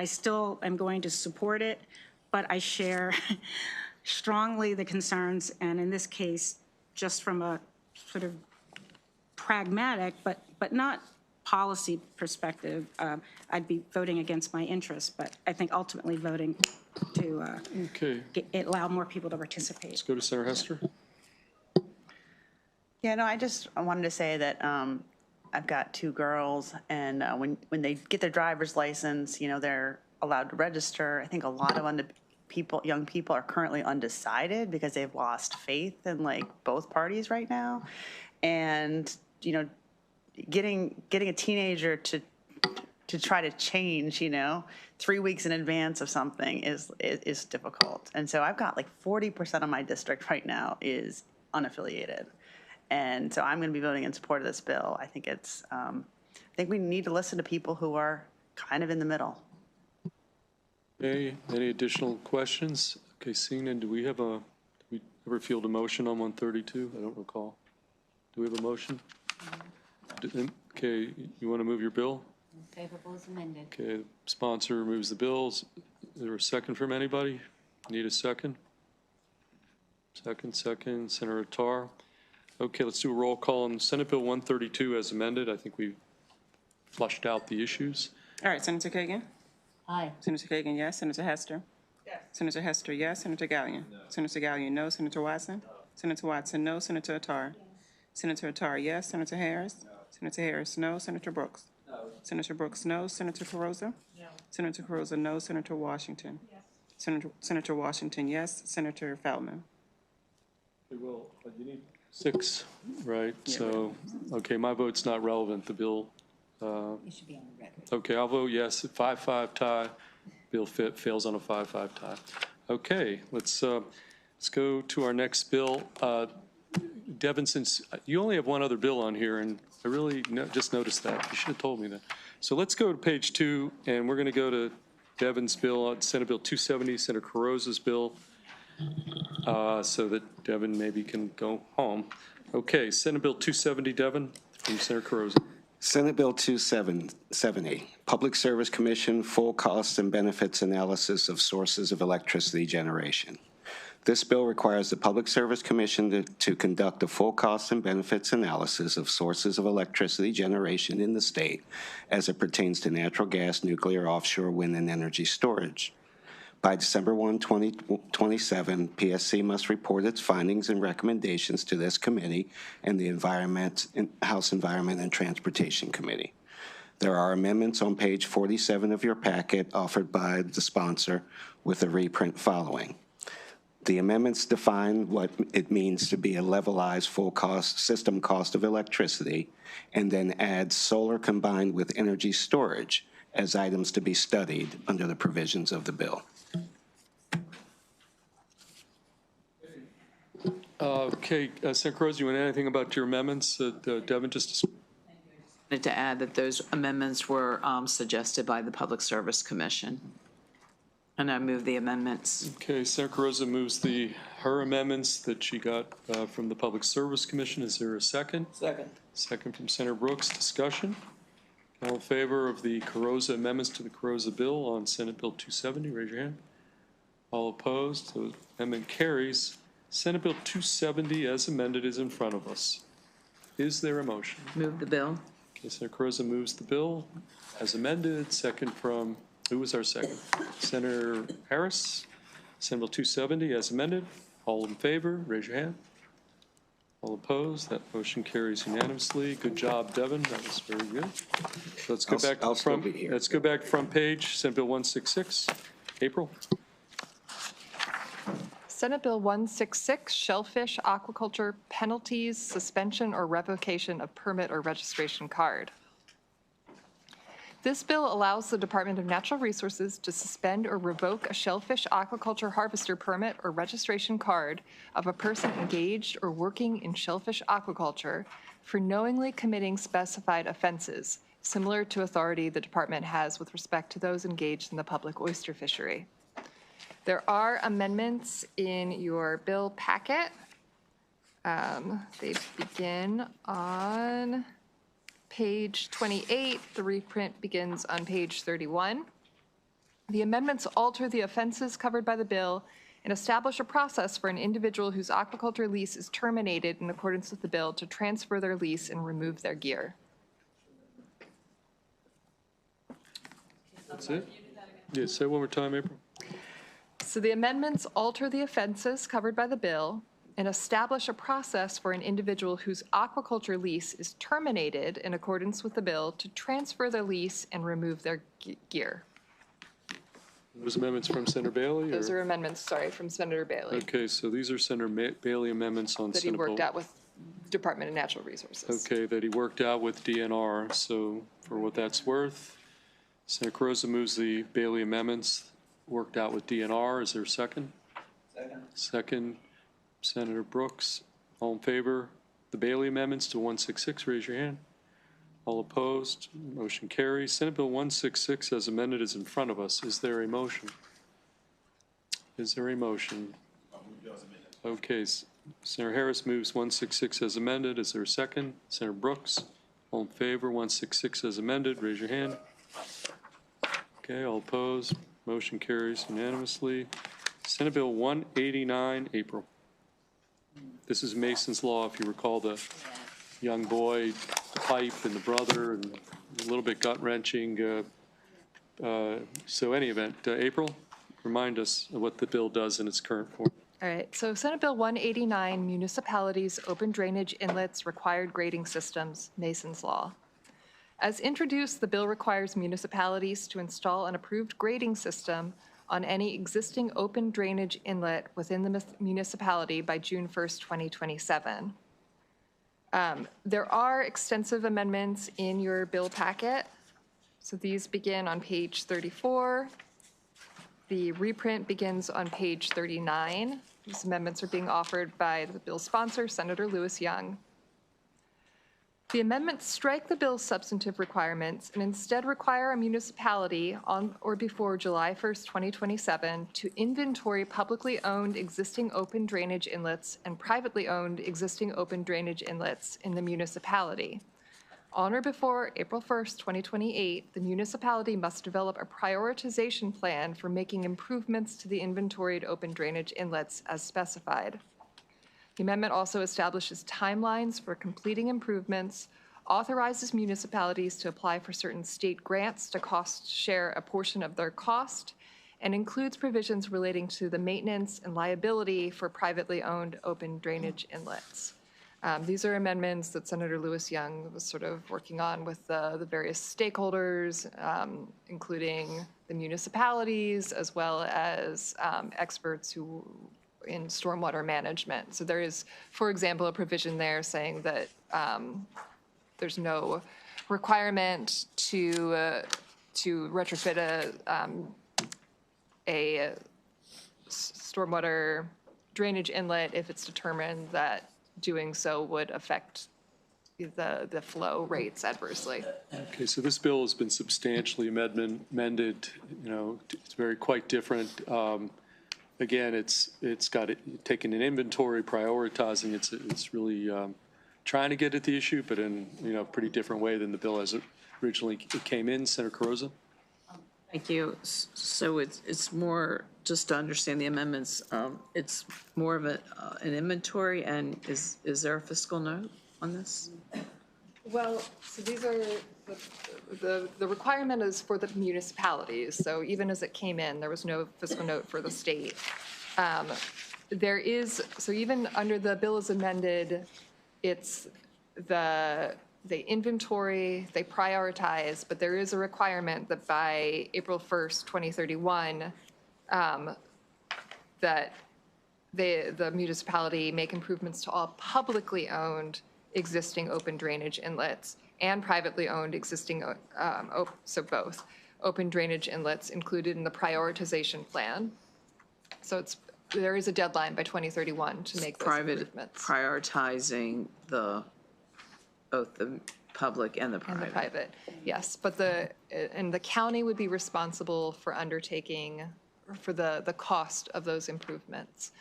still am going to support it, but I share strongly the concerns, and in this case, just from a sort of pragmatic, but not policy perspective, I'd be voting against my interests, but I think ultimately voting to allow more people to participate. Let's go to Senator Hester. Yeah, no, I wanted to say that I've got two girls, and when they get their driver's license, they're allowed to register. I think a lot of young people are currently undecided because they've lost faith in both parties right now, and getting a teenager to try to change 3 weeks in advance of something is difficult. And so I've got 40% of my district right now is unaffiliated. And so I'm going to be voting in support of this bill. I think I think we need to listen to people who are kind of in the middle. Okay, any additional questions? Okay, seeing none, do we have ever field a motion on 132? I don't recall. Do we have a motion? Okay, you want to move your bill? Favorable as amended. Okay, sponsor moves the bills. Is there a second from anybody? Need a second? Second, Senator Tar. Okay, let's do a roll call on Senate Bill 132 as amended. I think we flushed out the issues. All right, Senator Kagan? Aye. Senator Kagan, yes. Senator Hester? Yes. Senator Hester, yes. Senator Gallion? No. Senator Gallion, no. Senator Watson? No. Senator Watson, no. Senator Attar? Senator Attar, yes. Senator Harris? No. Senator Harris, no. Senator Brooks? No. Senator Brooks, no. Senator Carozza? No. Senator Carozza, no. Senator Washington? Yes. Senator Washington, yes. Senator Feldman? Well, you need 6, right? So, okay, my vote's not relevant. The bill. It should be on the record. Okay, I'll vote yes. 5-5 tie. Bill fails on a 5-5 tie. Okay, let's go to our next bill. Devin, since you only have one other bill on here, and I really just noticed that. You should have told me that. So let's go to page 2, and we're going to go to Devin's bill, Senate Bill 270, Senator Carozza's bill, so that Devin maybe can go home. Okay, Senate Bill 270, Devin, from Senator Carozza. Senate Bill 270, Public Service Commission Full Cost and Benefits Analysis of Sources of Electricity Generation. This bill requires the Public Service Commission to conduct a full cost and benefits analysis of sources of electricity generation in the state as it pertains to natural gas, nuclear, offshore wind, and energy storage. By December 1, 2027, PSC must report its findings and recommendations to this committee and the House Environment and Transportation Committee. There are amendments on page 47 of your packet offered by the sponsor with a reprint following. The amendments define what it means to be a levelized full cost system cost of electricity, and then add solar combined with energy storage as items to be studied under the provisions of the bill. Okay, Senator Carozza, you want to add anything about your amendments that Devin just? Wanted to add that those amendments were suggested by the Public Service Commission. And I move the amendments. Okay, Senator Carozza moves her amendments that she got from the Public Service Commission. Is there a second? Second. Second from Senator Brooks. Discussion? All in favor of the Carozza amendments to the Carozza bill on Senate Bill 270, raise your hand. All opposed? The amendment carries. Senate Bill 270 as amended is in front of us. Is there a motion? Move the bill. Okay, Senator Carozza moves the bill as amended. Second from, who was our second? Senator Harris. Senate Bill 270 as amended. All in favor, raise your hand. All opposed? That motion carries unanimously. Good job, Devin. That was very good. Let's go back to the front. Let's go back to front page. Senate Bill 166. April. Senate Bill 166, Shellfish Aquaculture Penalties, Suspension or Revocation of Permit or Registration Card. This bill allows the Department of Natural Resources to suspend or revoke a shellfish aquaculture harvester permit or registration card of a person engaged or working in shellfish aquaculture for knowingly committing specified offenses, similar to authority the department has with respect to those engaged in the public oyster fishery. There are amendments in your bill packet. They begin on page 28. The reprint begins on page 31. The amendments alter the offenses covered by the bill and establish a process for an individual whose aquaculture lease is terminated in accordance with the bill to transfer their lease and remove their gear. That's it? Yeah, say it one more time, April. So the amendments alter the offenses covered by the bill and establish a process for an individual whose aquaculture lease is terminated in accordance with the bill to transfer their lease and remove their gear. Those amendments from Senator Bailey? Those are amendments, sorry, from Senator Bailey Okay, so these are Senator Bailey amendments on that he Senate Bill. worked out with Department of Natural Resources. Okay, that he worked out with DNR. So for what that's worth, Senator Carozza moves the Bailey amendments worked out with DNR. Is there a second? Second. Second, Senator Brooks. All in favor? The Bailey amendments to 166, raise your hand. All opposed? Motion carries. Senate Bill 166 as amended is in front of us. Is there a motion? Is there a motion? Okay, Senator Harris moves 166 as amended. Is there a second? Senator Brooks, all in favor, 166 as amended, raise your hand. Okay, all opposed, motion carries unanimously. Senate Bill 189, April. This is Mason's Law, if you recall the young boy, the pipe, and the brother, and a little bit gut-wrenching. So any event, April, remind us of what the bill does in its current form. All right, so Senate Bill 189, Municipalities, Open Drainage Inlets, Required Grading Systems, Mason's Law. As introduced, the bill requires municipalities to install an approved grading system on any existing open drainage inlet within the municipality by June 1st, 2027. There are extensive amendments in your bill packet. So these begin on page 34. The reprint begins on page 39. These amendments are being offered by the bill sponsor, Senator Lewis Young. The amendments strike the bill's substantive requirements and instead require a municipality on or before July 1st, 2027 to inventory publicly owned existing open drainage inlets and privately owned existing open drainage inlets in the municipality. On or before April 1st, 2028, the municipality must develop a prioritization plan for making improvements to the inventoried open drainage inlets as specified. The amendment also establishes timelines for completing improvements, authorizes municipalities to apply for certain state grants to cost share a portion of their cost, and includes provisions relating to the maintenance and liability for privately owned open drainage inlets. These are amendments that Senator Lewis Young was sort of working on with the various stakeholders, including the municipalities, as well as experts who in stormwater management. So there is, for example, a provision there saying that there's no requirement to retrofit a stormwater drainage inlet if it's determined that doing so would affect the flow rates adversely. Okay, so this bill has been substantially amended. You know, it's very quite different. Again, it's got taken an inventory, prioritizing. It's really trying to get at the issue, but in a pretty different way than the bill as it originally came in. Senator Carrozza. Thank you. So it's more, just to understand the amendments, it's more of an inventory, and is there a fiscal note on this? Well, so these are, the requirement is for the municipalities. So even as it came in, there was no fiscal note for the state. There is, so even under the bill as amended, it's they inventory, they prioritize, but there is a requirement that by April 1st, 2031, that the municipality make improvements to all publicly owned existing open drainage inlets and privately owned existing, so both, open drainage inlets included in the prioritization plan. So there is a deadline by 2031 to make those improvements. Prioritizing both the public and the private. And the private, yes. But the county would be responsible for undertaking, for the cost of those improvements.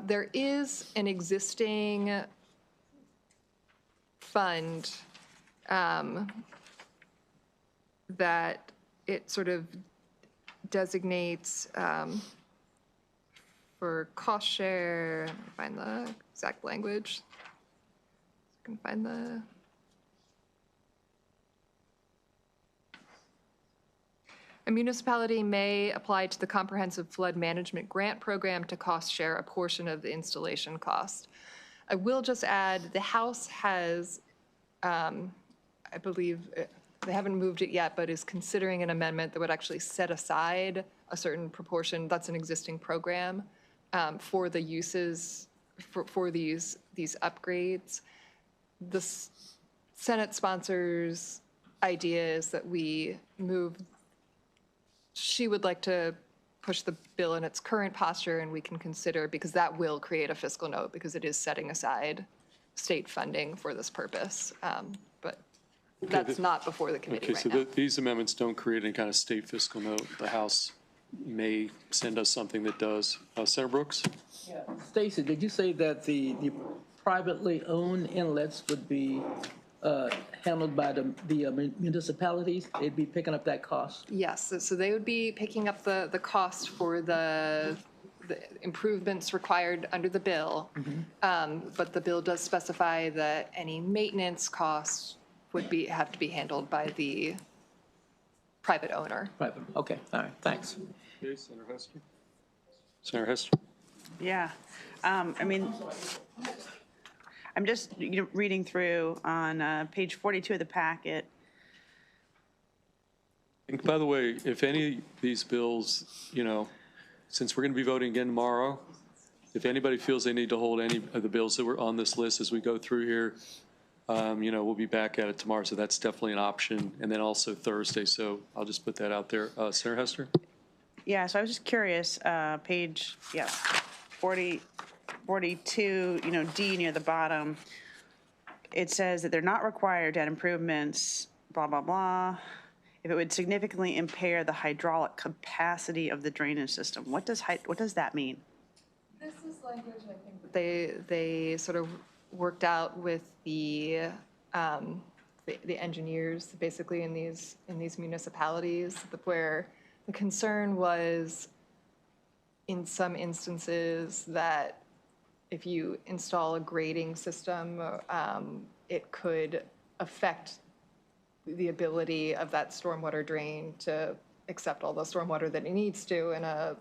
There is an existing fund that it sort of designates for cost share. Let me find the exact language. I can find the. A municipality may apply to the Comprehensive Flood Management Grant Program to cost share a portion of the installation cost. I will just add, the House has, I believe, they haven't moved it yet, but is considering an amendment that would actually set aside a certain proportion, that's an existing program, for the uses, for these upgrades. The Senate sponsors' idea is that we move. She would like to push the bill in its current posture, and we can consider, because that will create a fiscal note, because it is setting aside state funding for this purpose. But that's not before the committee right now. So these amendments don't create any kind of state fiscal note. The House may send us something that does. Senator Brooks? Stacy, did you say that the privately owned inlets would be handled by the municipalities? They'd be picking up that cost? Yes, so they would be picking up the cost for the improvements required under the bill. But the bill does specify that any maintenance costs would have to be handled by the private owner. Private, okay, all right, thanks. Okay, Senator Hester? Senator Hester? Yeah. I mean, I'm just reading through on page 42 of the packet. And by the way, if any of these bills, since we're going to be voting again tomorrow, if anybody feels they need to hold any of the bills that were on this list as we go through here, we'll be back at it tomorrow, so that's definitely an option. And then also Thursday, so I'll just put that out there. Senator Hester? Yeah, so I was just curious, page, 42, D near the bottom, it says that they're not required to add improvements, blah, blah, blah, if it would significantly impair the hydraulic capacity of the drainage system. What does that mean? This is language I think they sort of worked out with the engineers basically in these municipalities, where the concern was in some instances that if you install a grading system, it could affect the ability of that stormwater drain to accept all the stormwater that it needs to in a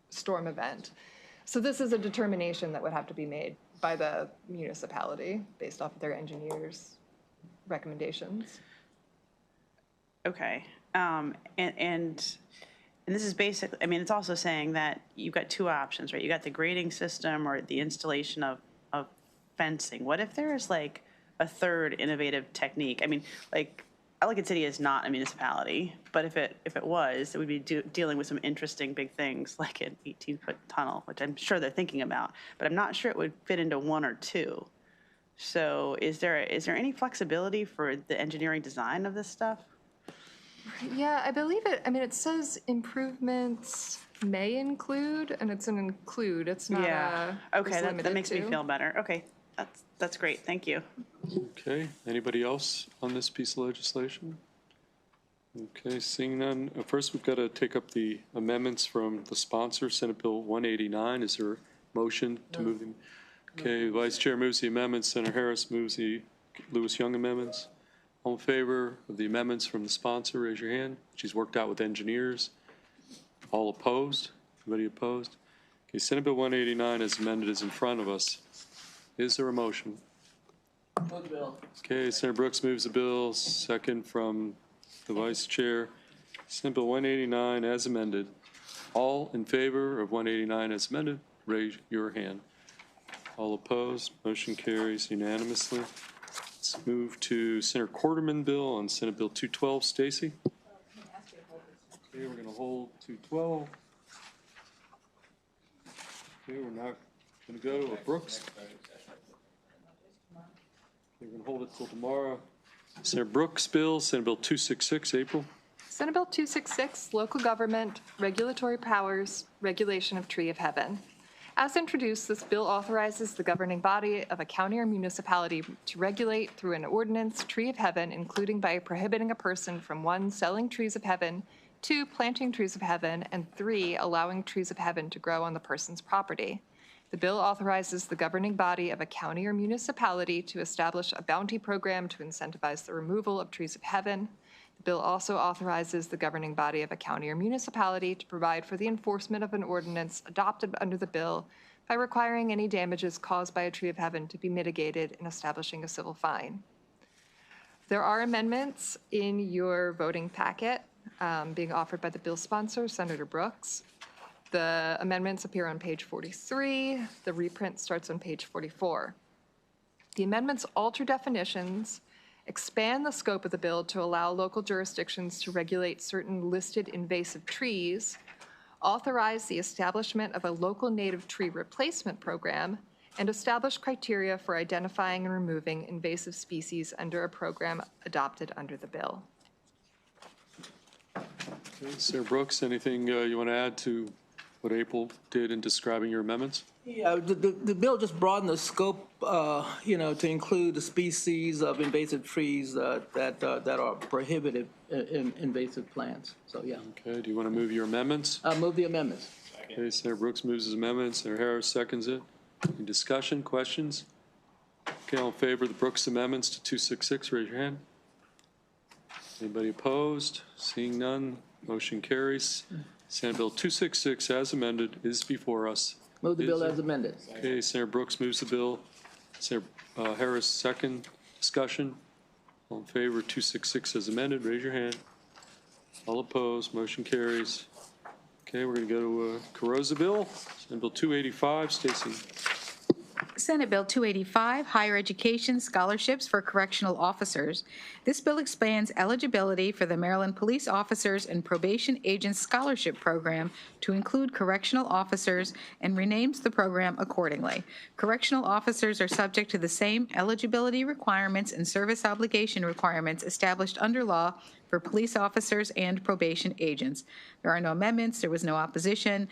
storm event. So this is a determination that would have to be made by the municipality based off of their engineers' recommendations. Okay, and this is basically, I mean, it's also saying that you've got two options, right? You got the grading system or the installation of fencing. What if there is like a third innovative technique? I mean, like, Ellicott City is not a municipality, but if it was, it would be dealing with some interesting big things like an 18-foot tunnel, which I'm sure they're thinking about, but I'm not sure it would fit into one or two. So is there any flexibility for the engineering design of this stuff? Yeah, I believe it. I mean, it says improvements may include, and it's an include. It's not Okay, that makes me feel better. Okay, that's great. Thank you. Okay, anybody else on this piece of legislation? Okay, seeing none. First, we've got to take up the amendments from the sponsor, Senate Bill 189. Is there a motion to move them? Okay, Vice Chair moves the amendments. Senator Harris moves the Lewis-Young amendments. All in favor of the amendments from the sponsor, raise your hand. She's worked out with engineers. All opposed? Anybody opposed? Okay, Senate Bill 189 as amended is in front of us. Is there a motion? Okay, Senator Brooks moves the bill, second from the Vice Chair. Senate Bill 189 as amended. All in favor of 189 as amended, raise your hand. All opposed? Motion carries unanimously. Let's move to Senator Quarterman bill on Senate Bill 212. Stacy? Okay, we're going to hold 212. Okay, we're not going to go to Brooks. We're going to hold it till tomorrow. Senator Brooks bill, Senate Bill 266. April? Senate Bill 266, Local Government, Regulatory Powers, Regulation of Tree of Heaven. As introduced, this bill authorizes the governing body of a county or municipality to regulate through an ordinance tree of heaven, including by prohibiting a person from 1, selling trees of heaven, 2, planting trees of heaven, and 3, allowing trees of heaven to grow on the person's property. The bill authorizes the governing body of a county or municipality to establish a bounty program to incentivize the removal of trees of heaven. The bill also authorizes the governing body of a county or municipality to provide for the enforcement of an ordinance adopted under the bill by requiring any damages caused by a tree of heaven to be mitigated in establishing a civil fine. There are amendments in your voting packet being offered by the bill sponsor, Senator Brooks. The amendments appear on page 43. The reprint starts on page 44. The amendments alter definitions, expand the scope of the bill to allow local jurisdictions to regulate certain listed invasive trees, authorize the establishment of a local native tree replacement program, and establish criteria for identifying and removing invasive species under a program adopted under the bill. Sarah Brooks, anything you want to add to what April did in describing your amendments? Yeah, the bill just broadened the scope, to include the species of invasive trees that are prohibited in invasive plants. So, yeah. Okay, do you want to move your amendments? I move the amendments. Okay, Senator Brooks moves his amendments, Senator Harris seconds it. Any discussion, questions? Okay, all in favor of the Brooks amendments to 266, raise your hand. Anybody opposed? Seeing none, motion carries. Senate Bill 266 as amended is before us. Move the bill as amended. Okay, Senator Brooks moves the bill. Senator Harris second. Discussion. All in favor of 266 as amended, raise your hand. All opposed, motion carries. Okay, we're going to go to Carroza Bill. Senate Bill 285, Stacy. Senate Bill 285, Higher Education Scholarships for Correctional Officers. This bill expands eligibility for the Maryland Police Officers and Probation Agents Scholarship Program to include correctional officers and renames the program accordingly. Correctional officers are subject to the same eligibility requirements and service obligation requirements established under law for police officers and probation agents. There are no amendments. There was no opposition.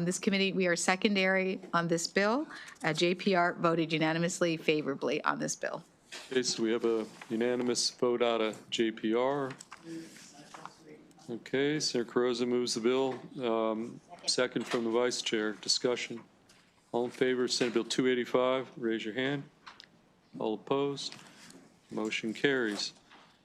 This committee, we are secondary on this bill. JPR voted unanimously favorably on this bill. Okay, so we have a unanimous vote out of JPR. Okay, Senator Carroza moves the bill. Second from the vice chair. Discussion. All in favor of Senate Bill 285, raise your hand. All opposed? Motion carries.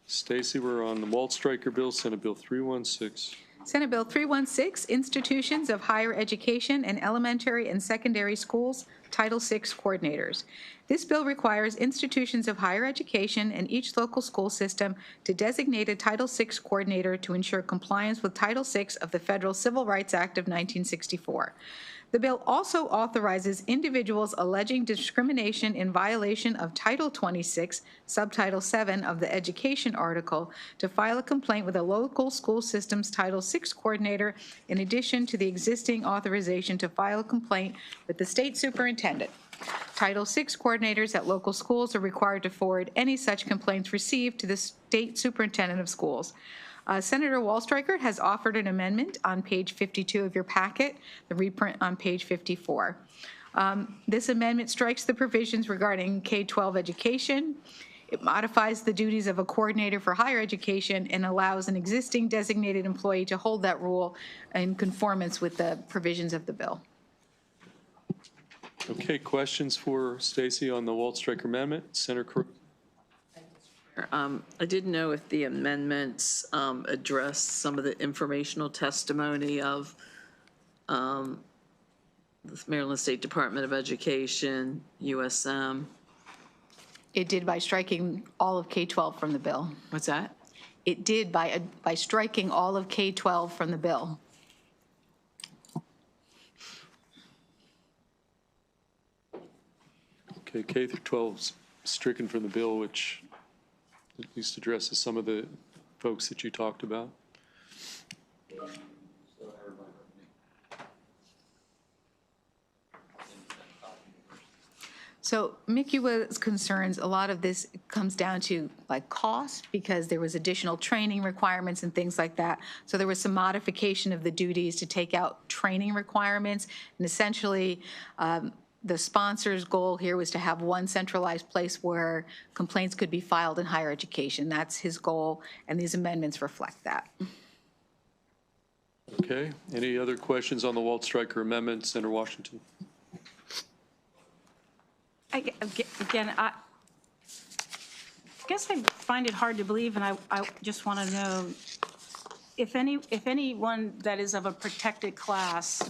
Stacy, we're on the Walt Stryker Bill, Senate Bill 316. Senate Bill 316, Institutions of Higher Education and Elementary and Secondary Schools, Title VI Coordinators. This bill requires institutions of higher education and each local school system to designate a Title VI coordinator to ensure compliance with Title VI of the Federal Civil Rights Act of 1964. The bill also authorizes individuals alleging discrimination in violation of Title 26, Subtitle 7 of the Education article to file a complaint with a local school system's Title VI coordinator, in addition to the existing authorization to file a complaint with the state superintendent. Title VI coordinators at local schools are required to forward any such complaints received to the state superintendent of schools. Senator Wallstreicher has offered an amendment on page 52 of your packet, the reprint on page 54. This amendment strikes the provisions regarding K-12 education. It modifies the duties of a coordinator for higher education and allows an existing designated employee to hold that role in conformance with the provisions of the bill. Okay, questions for Stacy on the Walt Stryker amendment? Senator I didn't know if the amendments addressed some of the informational testimony of the Maryland State Department of Education, USM. It did by striking all of K-12 from the bill. What's that? It did by striking all of K-12 from the bill. Okay, K through 12 is stricken from the bill, which at least addresses some of the folks that you talked about. So MICUA's concerns, a lot of this comes down to like cost, because there was additional training requirements and things like that. So there was some modification of the duties to take out training requirements. And essentially, the sponsor's goal here was to have one centralized place where complaints could be filed in higher education. That's his goal, and these amendments reflect that. Okay, any other questions on the Walt Stryker amendment, Senator Washington? Again, I guess I find it hard to believe, and I just want to know if anyone that is of a protected class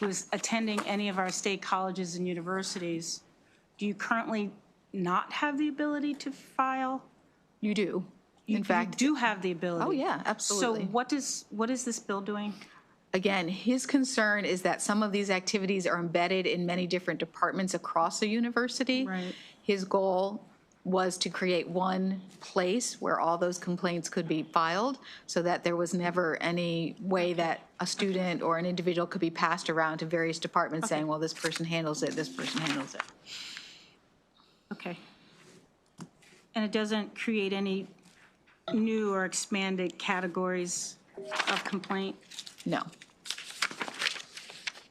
who's attending any of our state colleges and universities, do you currently not have the ability to file? You do. In fact, you do have the ability. Oh, yeah, absolutely. So what is this bill doing? Again, his concern is that some of these activities are embedded in many different departments across the university. Right. His goal was to create one place where all those complaints could be filed, so that there was never any way that a student or an individual could be passed around to various departments saying, well, this person handles it, this person handles it. Okay. And it doesn't create any new or expanded categories of complaint? No.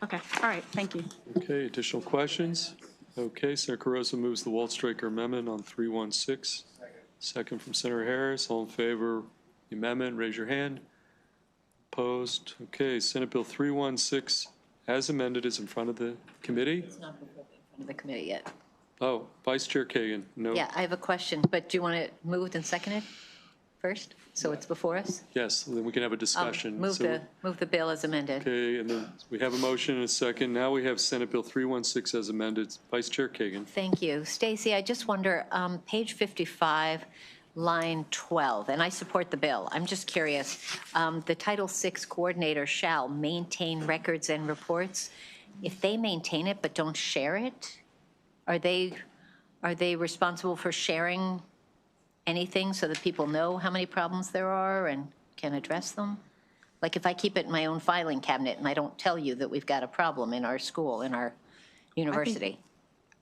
Okay, all right, thank you. Okay, additional questions? Okay, Senator Caruso moves the Walt-Striker amendment on 316. Second from Senator Harris. All in favor of the amendment, raise your hand. Opposed? Okay, Senate Bill 316 as amended is in front of the committee. It's not before the committee yet. Oh, Vice Chair Kagan, no. Yeah, I have a question, but do you want it moved and seconded first, so it's before us? Yes, then we can have a discussion. Move So- the bill as amended. Okay, and then we have a motion and a second. Now we have Senate Bill 316 as amended. Vice Chair Kagan. Thank you. Stacy, I just wonder, page 55, line 12, and I support the bill. I'm just curious, the Title VI coordinator shall maintain records and reports. If they maintain it but don't share it, are they responsible for sharing anything so that people know how many problems there are and can address them? Like if I keep it in my own filing cabinet and I don't tell you that we've got a problem in our school, in our university?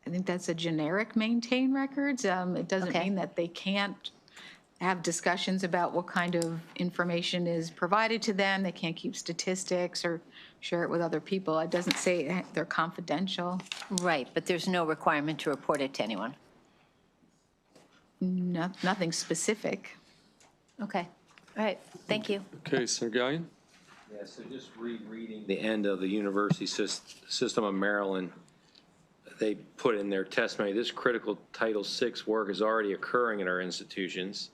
I think that's a generic maintain records. It doesn't Okay. mean that they can't have discussions about what kind of information is provided to them. They can't keep statistics or share it with other people. It doesn't say they're confidential. Right, but there's no requirement to report it to anyone. Nothing specific. Okay, all right, thank you. Okay, Senator Gallion. Yeah, so just rereading the end of the University System of Maryland, they put in their testimony, this critical Title VI work is already occurring in our institutions,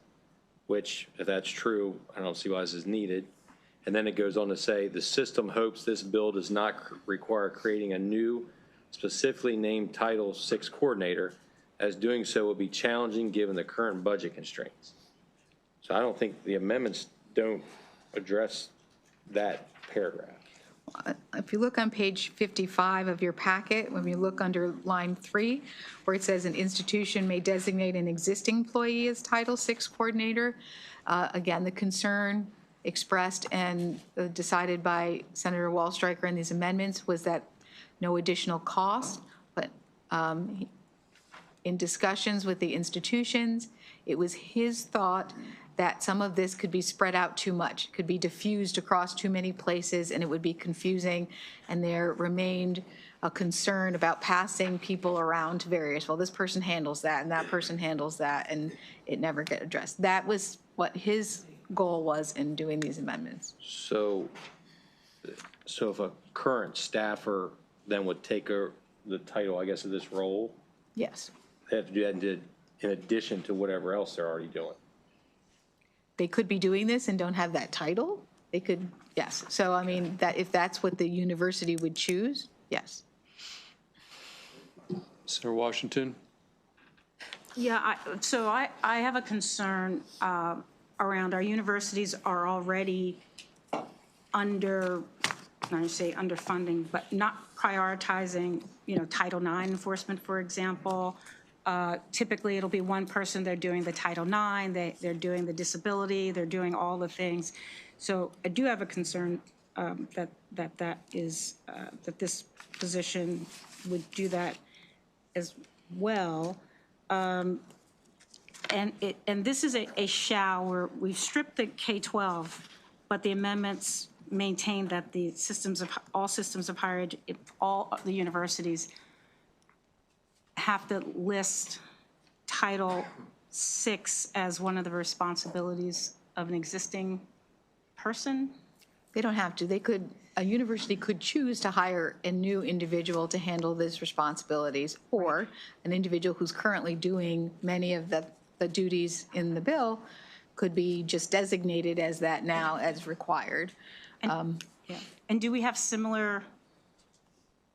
which, if that's true, I don't see why this is needed. And then it goes on to say, the system hopes this bill does not require creating a new specifically named Title VI coordinator, as doing so will be challenging given the current budget constraints. So I don't think the amendments don't address that paragraph. If you look on page 55 of your packet, when you look under line 3, where it says an institution may designate an existing employee as Title VI coordinator, again, the concern expressed and decided by Senator Wall-Striker in these amendments was that no additional cost, but in discussions with the institutions, it was his thought that some of this could be spread out too much, could be diffused across too many places, and it would be confusing. And there remained a concern about passing people around to various, well, this person handles that, and that person handles that, and it never get addressed. That was what his goal was in doing these amendments. So if a current staffer then would take the title, I guess, of this role, Yes. they have to do that in addition to whatever else they're already doing. They could be doing this and don't have that title. They could, yes. So, I mean, that if that's what the university would choose, yes. Senator Washington. Yeah, so I have a concern around our universities are already under, not to say underfunding, but not prioritizing, Title IX enforcement, for example. Typically, it'll be one person, they're doing the Title IX, they're doing the disability, they're doing all the things. So I do have a concern that this position would do that as well. And this is a shall, where we've stripped the K-12, but the amendments maintain that all systems of higher education, all the universities have to list Title VI as one of the responsibilities of an existing person? They don't have to. A university could choose to hire a new individual to handle these responsibilities, or an individual who's currently doing many of the duties in the bill could be just designated as that now as required. Yeah. And do we have similar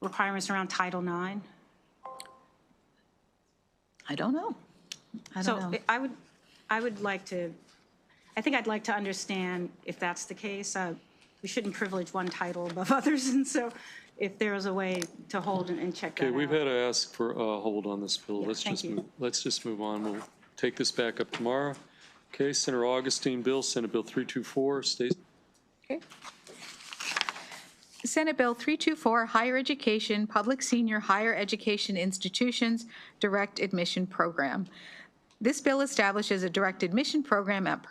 requirements around Title IX? I don't know. I don't know. I would like to, I think I'd like to understand if that's the case. We shouldn't privilege one title above others, and so if there is a way to hold and check that out. Okay, we've had to ask for a hold on this bill. Yeah, Let's just move on. We'll take this back up tomorrow. Okay, Senator Augustine bill, Senate Bill 324. Stacey. Okay. Senate Bill 324, Higher Education, Public Senior Higher Education Institutions Direct Admission Program. This bill establishes a direct admission program at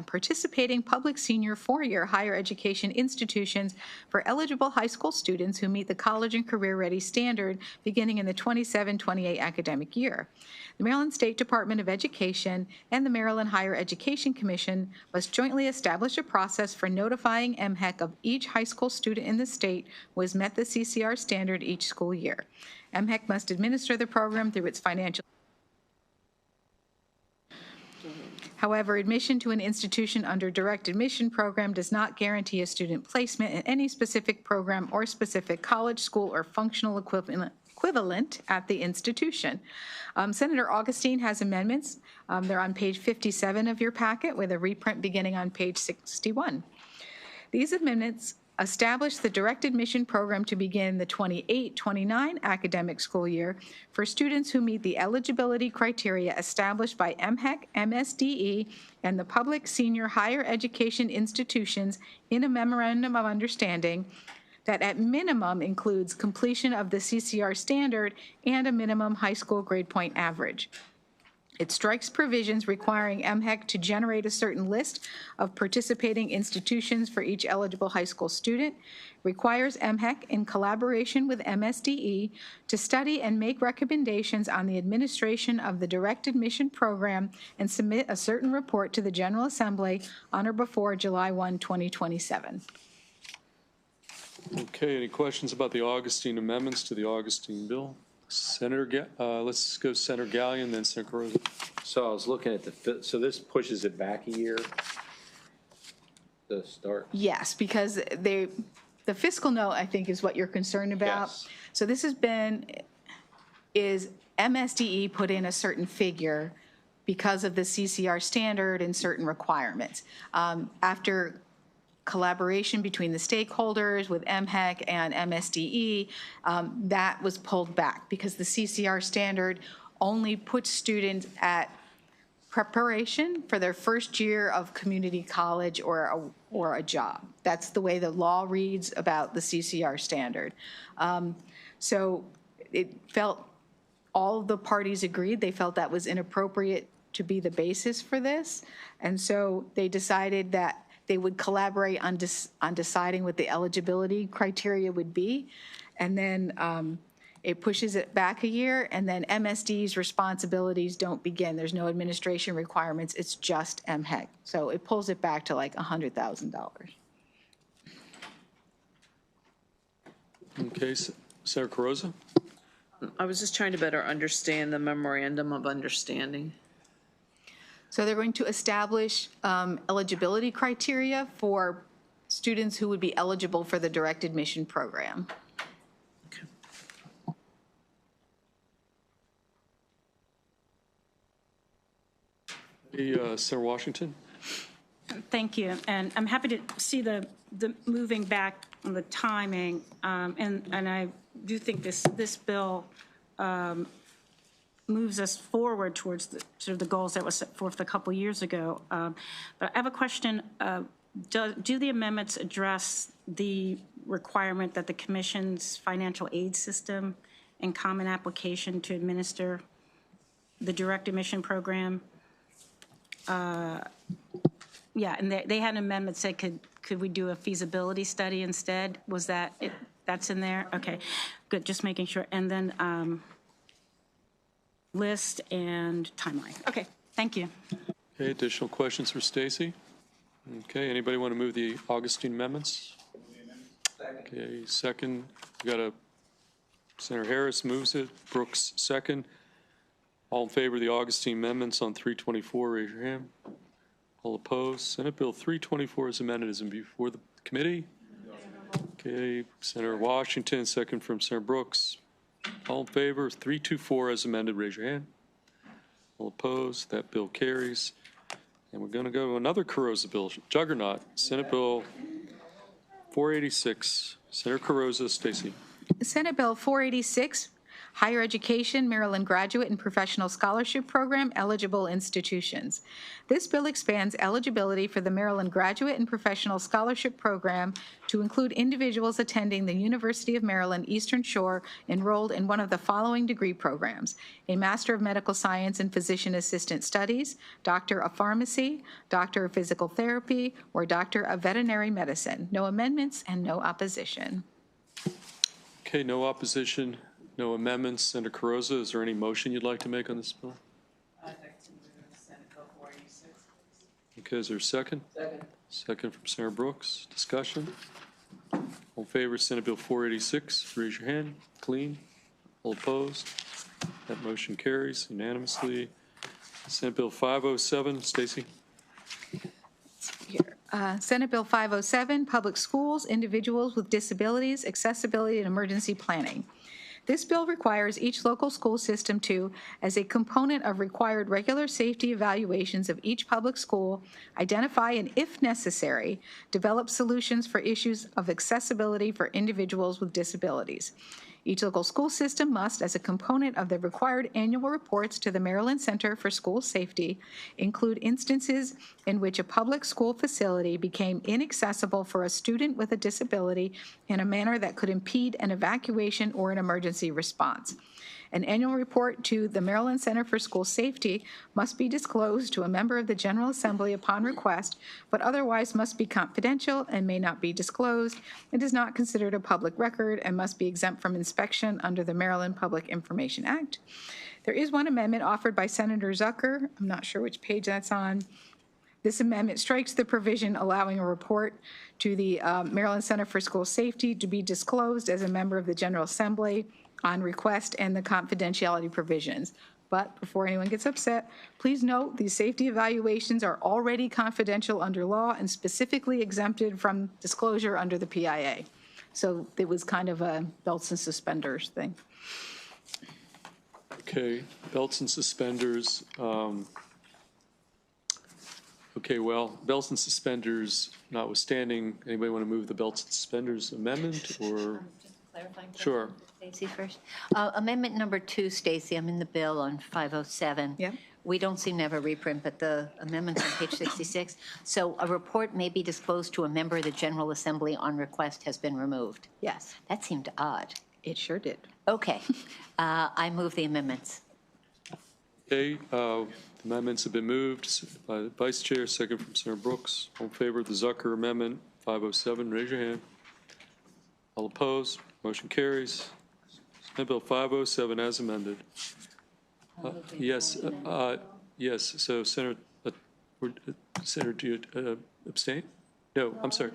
participating public senior four-year higher education institutions for eligible high school students who meet the college and career-ready standard beginning in the 27-28 academic year. The Maryland State Department of Education and the Maryland Higher Education Commission must jointly establish a process for notifying MHEC of each high school student in the state who has met the CCR standard each school year. MHEC must administer the program through its financial. However, admission to an institution under direct admission program does not guarantee a student placement in any specific program or specific college, school, or functional equivalent at the institution. Senator Augustine has amendments. They're on page 57 of your packet with a reprint beginning on page 61. These amendments establish the direct admission program to begin the 28-29 academic school year for students who meet the eligibility criteria established by MHEC, MSDE, and the public senior higher education institutions in a memorandum of understanding that at minimum includes completion of the CCR standard and a minimum high school grade point average. It strikes provisions requiring MHEC to generate a certain list of participating institutions for each eligible high school student, requires MHEC, in collaboration with MSDE, to study and make recommendations on the administration of the direct admission program and submit a certain report to the General Assembly on or before July 1, 2027. Okay, any questions about the Augustine amendments to the Augustine bill? Let's go Senator Gallion, then Senator Carosa. So I was looking at so this pushes it back a year to start? Yes, because the fiscal note, I think, is what you're concerned about. Yes. So this is MSDE put in a certain figure because of the CCR standard and certain requirements. After collaboration between the stakeholders with MHEC and MSDE, that was pulled back because the CCR standard only puts students at preparation for their first year of community college or a job. That's the way the law reads about the CCR standard. So it felt, all of the parties agreed, they felt that was inappropriate to be the basis for this. And so they decided that they would collaborate on deciding what the eligibility criteria would be. And then it pushes it back a year, and then MSD's responsibilities don't begin. There's no administration requirements. It's just MHEC. So it pulls it back to like $100,000. Okay, Senator Carosa? I was just trying to better understand the memorandum of understanding. So they're going to establish eligibility criteria for students who would be eligible for the direct admission program. Senator Washington? Thank you, and I'm happy to see the moving back on the timing, and I do think this bill moves us forward towards sort of the goals that was set forth a couple years ago. But I have a question. Do the amendments address the requirement that the Commission's financial aid system and common application to administer the direct admission program? Yeah, and they had an amendment that said, could we do a feasibility study instead? Was that it? That's in there? Okay, good, just making sure. And then list and timeline. Okay, thank you. Okay, additional questions for Stacy? Okay, anybody want to move the Augustine amendments? Okay, second. We got Senator Harris moves it. Brooks second. All in favor of the Augustine amendments on 324, raise your hand. All opposed. Senate Bill 324 is amended as before the committee. Okay, Senator Washington, second from Senator Brooks. All in favor, 324 as amended, raise your hand. All opposed, that bill carries. And we're going to go to another Carosa bill, juggernaut, Senate Bill 486. Senator Carosa, Stacy. Senate Bill 486 Higher Education, Maryland Graduate and Professional Scholarship Program eligible institutions. This bill expands eligibility for the Maryland Graduate and Professional Scholarship Program to include individuals attending the University of Maryland Eastern Shore enrolled in one of the following degree programs: a Master of Medical Science and Physician Assistant Studies, Doctor of Pharmacy, Doctor of Physical Therapy, or Doctor of Veterinary Medicine. No amendments and no opposition. Okay, no opposition, no amendments. Senator Carrozza, is there any motion you'd like to make on this bill? I'd like to move Senate Bill 486. Okay, is there a second? Second. Second from Senator Brooks. Discussion? All in favor of Senate Bill 486, raise your hand. Clean. All opposed? That motion carries unanimously. Senate Bill 507, Stacy. Here. Senate Bill 507, Public Schools, Individuals with Disabilities, Accessibility and Emergency Planning. This bill requires each local school system to, as a component of required regular safety evaluations of each public school, identify and, if necessary, develop solutions for issues of accessibility for individuals with disabilities. Each local school system must, as a component of the required annual reports to the Maryland Center for School Safety, include instances in which a public school facility became inaccessible for a student with a disability in a manner that could impede an evacuation or an emergency response. An annual report to the Maryland Center for School Safety must be disclosed to a member of the General Assembly upon request, but otherwise must be confidential and may not be disclosed. It is not considered a public record and must be exempt from inspection under the Maryland Public Information Act. There is one amendment offered by Senator Zucker. I'm not sure which page that's on. This amendment strikes the provision allowing a report to the Maryland Center for School Safety to be disclosed as a member of the General Assembly on request and the confidentiality provisions. But before anyone gets upset, please note these safety evaluations are already confidential under law and specifically exempted from disclosure under the PIA. So it was kind of a belts and suspenders thing. Okay, belts and suspenders. Okay, well, belts and suspenders notwithstanding, anybody want to move the belts and suspenders amendment or? Clarifying question. Sure. Stacy first. Amendment number 2, Stacy, I'm in the bill on 507. Yeah. We don't seem to have a reprint, but the amendment's on page 66. So a report may be disclosed to a member of the General Assembly on request has been removed. Yes, That seemed odd. it sure did. Okay. I move the amendments. Okay, amendments have been moved by the Vice Chair, second from Senator Brooks. All in favor of the Zucker Amendment 507, raise your hand. All opposed, motion carries. Senate Bill 507 as amended. Yes, so Senator, Senator, do you abstain? No, I'm sorry.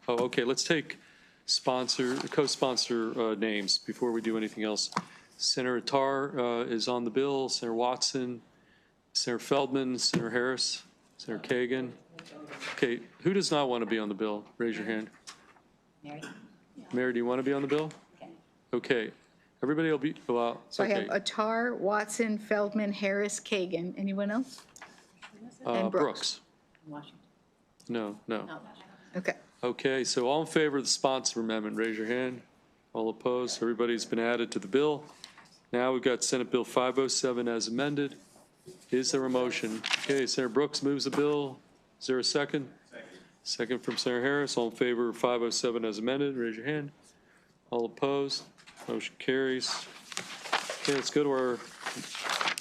Oh, okay, let's take co-sponsor names before we do anything else. Senator Tarr is on the bill, Senator Watson, Senator Feldman, Senator Harris, Senator Kagan. Okay, who does not want to be on the bill? Raise your hand. Mary? Mary, do you want to be on the bill? Okay, everybody will be, well, So I have okay. Attar, Watson, Feldman, Harris, Kagan. Anyone else? And Brooks. Washington. No. Okay. Okay, so all in favor of the sponsor amendment, raise your hand. All opposed, everybody's been added to the bill. Now we've got Senate Bill 507 as amended. Is there a motion? Okay, Senator Brooks moves the bill. Is there a second? Second from Senator Harris. All in favor of 507 as amended, raise your hand. All opposed, motion carries. Okay, let's go to our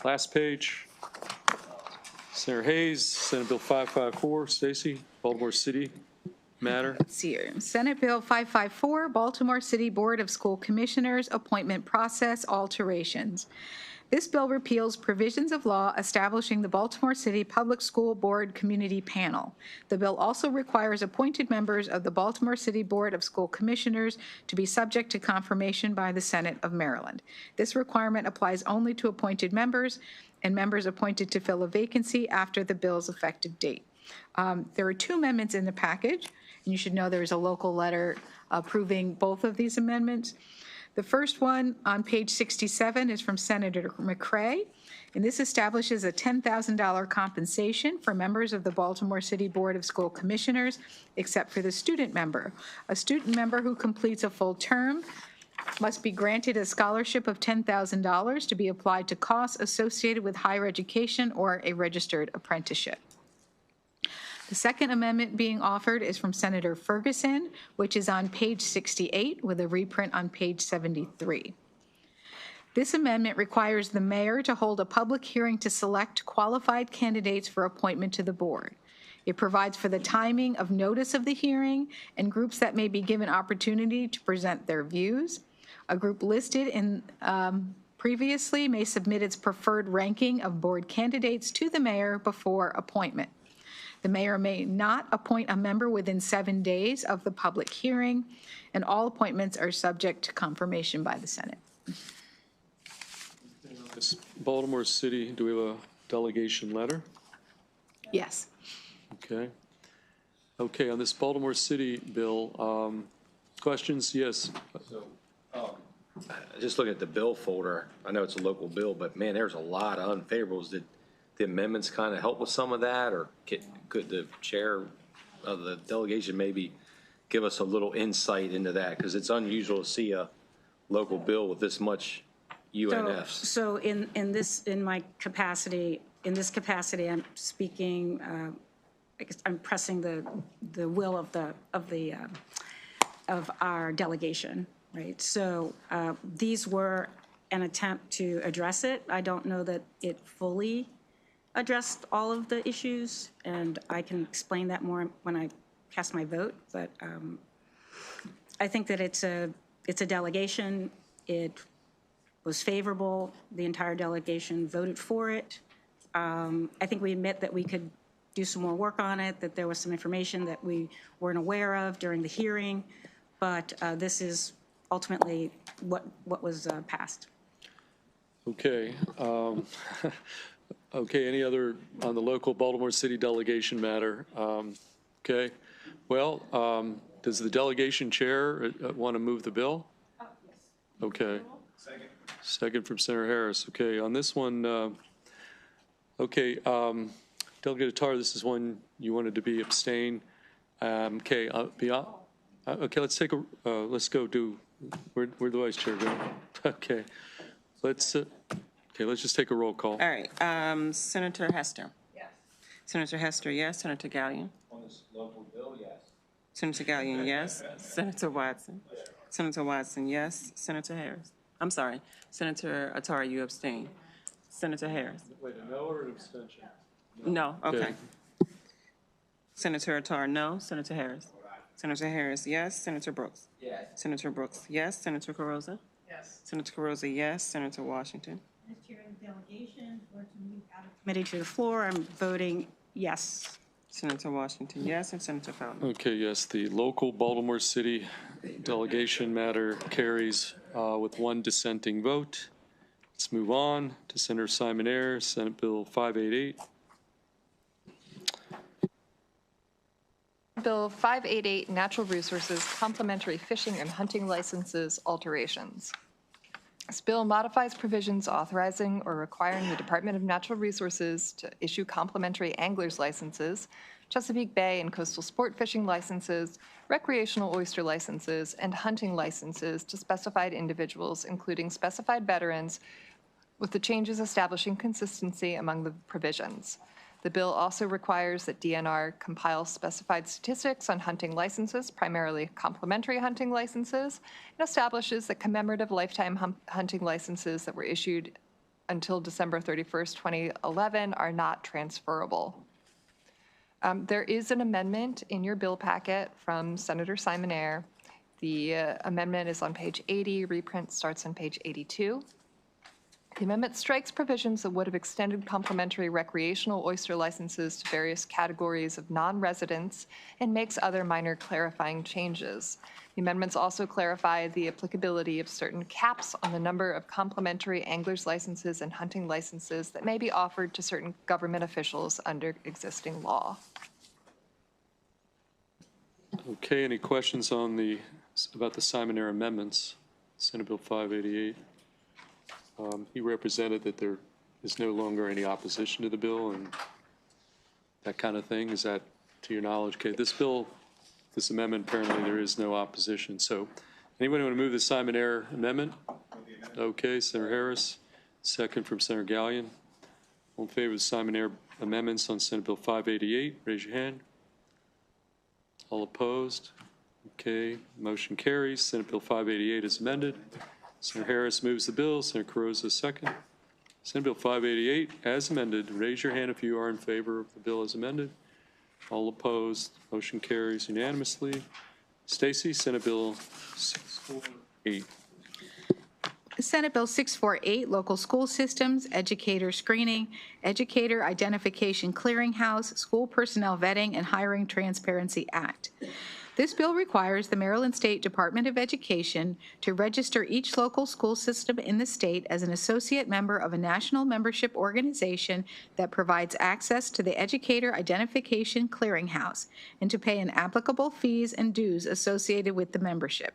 last page. Senator Hayes, Senate Bill 554. Stacy, Baltimore City matter. Let's see here. Senate Bill 554, Baltimore City Board of School Commissioners Appointment Process Alterations. This bill repeals provisions of law establishing the Baltimore City Public School Board Community Panel. The bill also requires appointed members of the Baltimore City Board of School Commissioners to be subject to confirmation by the Senate of Maryland. This requirement applies only to appointed members and members appointed to fill a vacancy after the bill's effective date. There are 2 amendments in the package, and you should know there's a local letter approving both of these amendments. The first one on page 67 is from Senator McCray, and this establishes a $10,000 compensation for members of the Baltimore City Board of School Commissioners, except for the student member. A student member who completes a full term must be granted a scholarship of $10,000 to be applied to costs associated with higher education or a registered apprenticeship. The second amendment being offered is from Senator Ferguson, which is on page 68 with a reprint on page 73. This amendment requires the mayor to hold a public hearing to select qualified candidates for appointment to the board. It provides for the timing of notice of the hearing and groups that may be given opportunity to present their views. A group listed in previously may submit its preferred ranking of board candidates to the mayor before appointment. The mayor may not appoint a member within 7 days of the public hearing, and all appointments are subject to confirmation by the Senate. This Baltimore City, do we have a delegation letter? Yes. Okay. Okay, on this Baltimore City bill, questions? Yes. Just looking at the bill folder, I know it's a local bill, but man, there's a lot of unfavorables. Did the amendments kind of help with some of that, or could the chair of the delegation maybe give us a little insight into that? Because it's unusual to see a local bill with this much UNFs. So in this capacity, I'm speaking, I guess I'm pressing the will of our delegation, right? So these were an attempt to address it. I don't know that it fully addressed all of the issues, and I can explain that more when I cast my vote. But I think that it's a delegation. It was favorable. The entire delegation voted for it. I think we admit that we could do some more work on it, that there was some information that we weren't aware of during the hearing, but this is ultimately what was passed. Okay. Okay, any other on the local Baltimore City delegation matter? Okay. Well, does the delegation chair want to move the bill? Yes. Okay. Second from Senator Harris. Okay, on this one, okay, Delegate Attar, this is one you wanted to be abstain. Okay, okay, let's take a, let's go do, where'd the vice chair go? Okay, let's just take a roll call. All right, Senator Hester. Yes. Senator Hester, yes. Senator Gallion. On this local bill, yes. Senator Gallion, yes. Senator Watson. Yes. Senator Watson, yes. Senator Harris. I'm sorry. Senator Attar, you abstain. Senator Harris. Wait, a no or an abstention? No, okay. Senator Attar, no. Senator Harris. Senator Harris, yes. Senator Brooks. Yes. Senator Brooks, yes. Senator Carrozza. Yes. Senator Carrozza, yes. Senator Washington. As chair of the delegation, for to move out of committee to the floor, I'm voting yes. Senator Washington, yes. And Senator Fountain. Okay, yes, the local Baltimore City delegation matter carries with one dissenting vote. Let's move on to Senator Simon Ayre, Senate Bill 588. Bill 588, Natural Resources Complementary Fishing and Hunting Licenses Alterations. This bill modifies provisions authorizing or requiring the Department of Natural Resources to issue complementary anglers licenses, Chesapeake Bay and coastal sport fishing licenses, recreational oyster licenses, and hunting licenses to specified individuals, including specified veterans, with the changes establishing consistency among the provisions. The bill also requires that DNR compile specified statistics on hunting licenses, primarily complementary hunting licenses, and establishes that commemorative lifetime hunting licenses that were issued until December 31st, 2011 are not transferable. There is an amendment in your bill packet from Senator Simon Ayre. The amendment is on page 80. Reprint starts on page 82. The amendment strikes provisions that would have extended complementary recreational oyster licenses to various categories of non-residents and makes other minor clarifying changes. The amendments also clarify the applicability of certain caps on the number of complementary anglers licenses and hunting licenses that may be offered to certain government officials under existing law. Okay, any questions on about the Simon Ayre amendments, Senate Bill 588? He represented that there is no longer any opposition to the bill and that kind of thing. Is that to your knowledge? Okay, this bill, this amendment, apparently there is no opposition. So Anybody want to move the Simon Air amendment? Okay, Senator Harris, second from Senator Gallion. All in favor of the Simon Air amendments on Senate Bill 588, raise your hand. All opposed? Okay, motion carries. Senate Bill 588 is amended. Senator Harris moves the bill. Senator Carrozza second. Senate Bill 588 as amended. Raise your hand if you are in favor of the bill as amended. All opposed? Motion carries unanimously. Stacy, Senate Bill 648. Senate Bill 648, Local School Systems, Educator Screening, Educator Identification Clearinghouse, School Personnel Vetting and Hiring Transparency Act. This bill requires the Maryland State Department of Education to register each local school system in the state as an associate member of a national membership organization that provides access to the Educator Identification Clearinghouse and to pay an applicable fees and dues associated with the membership.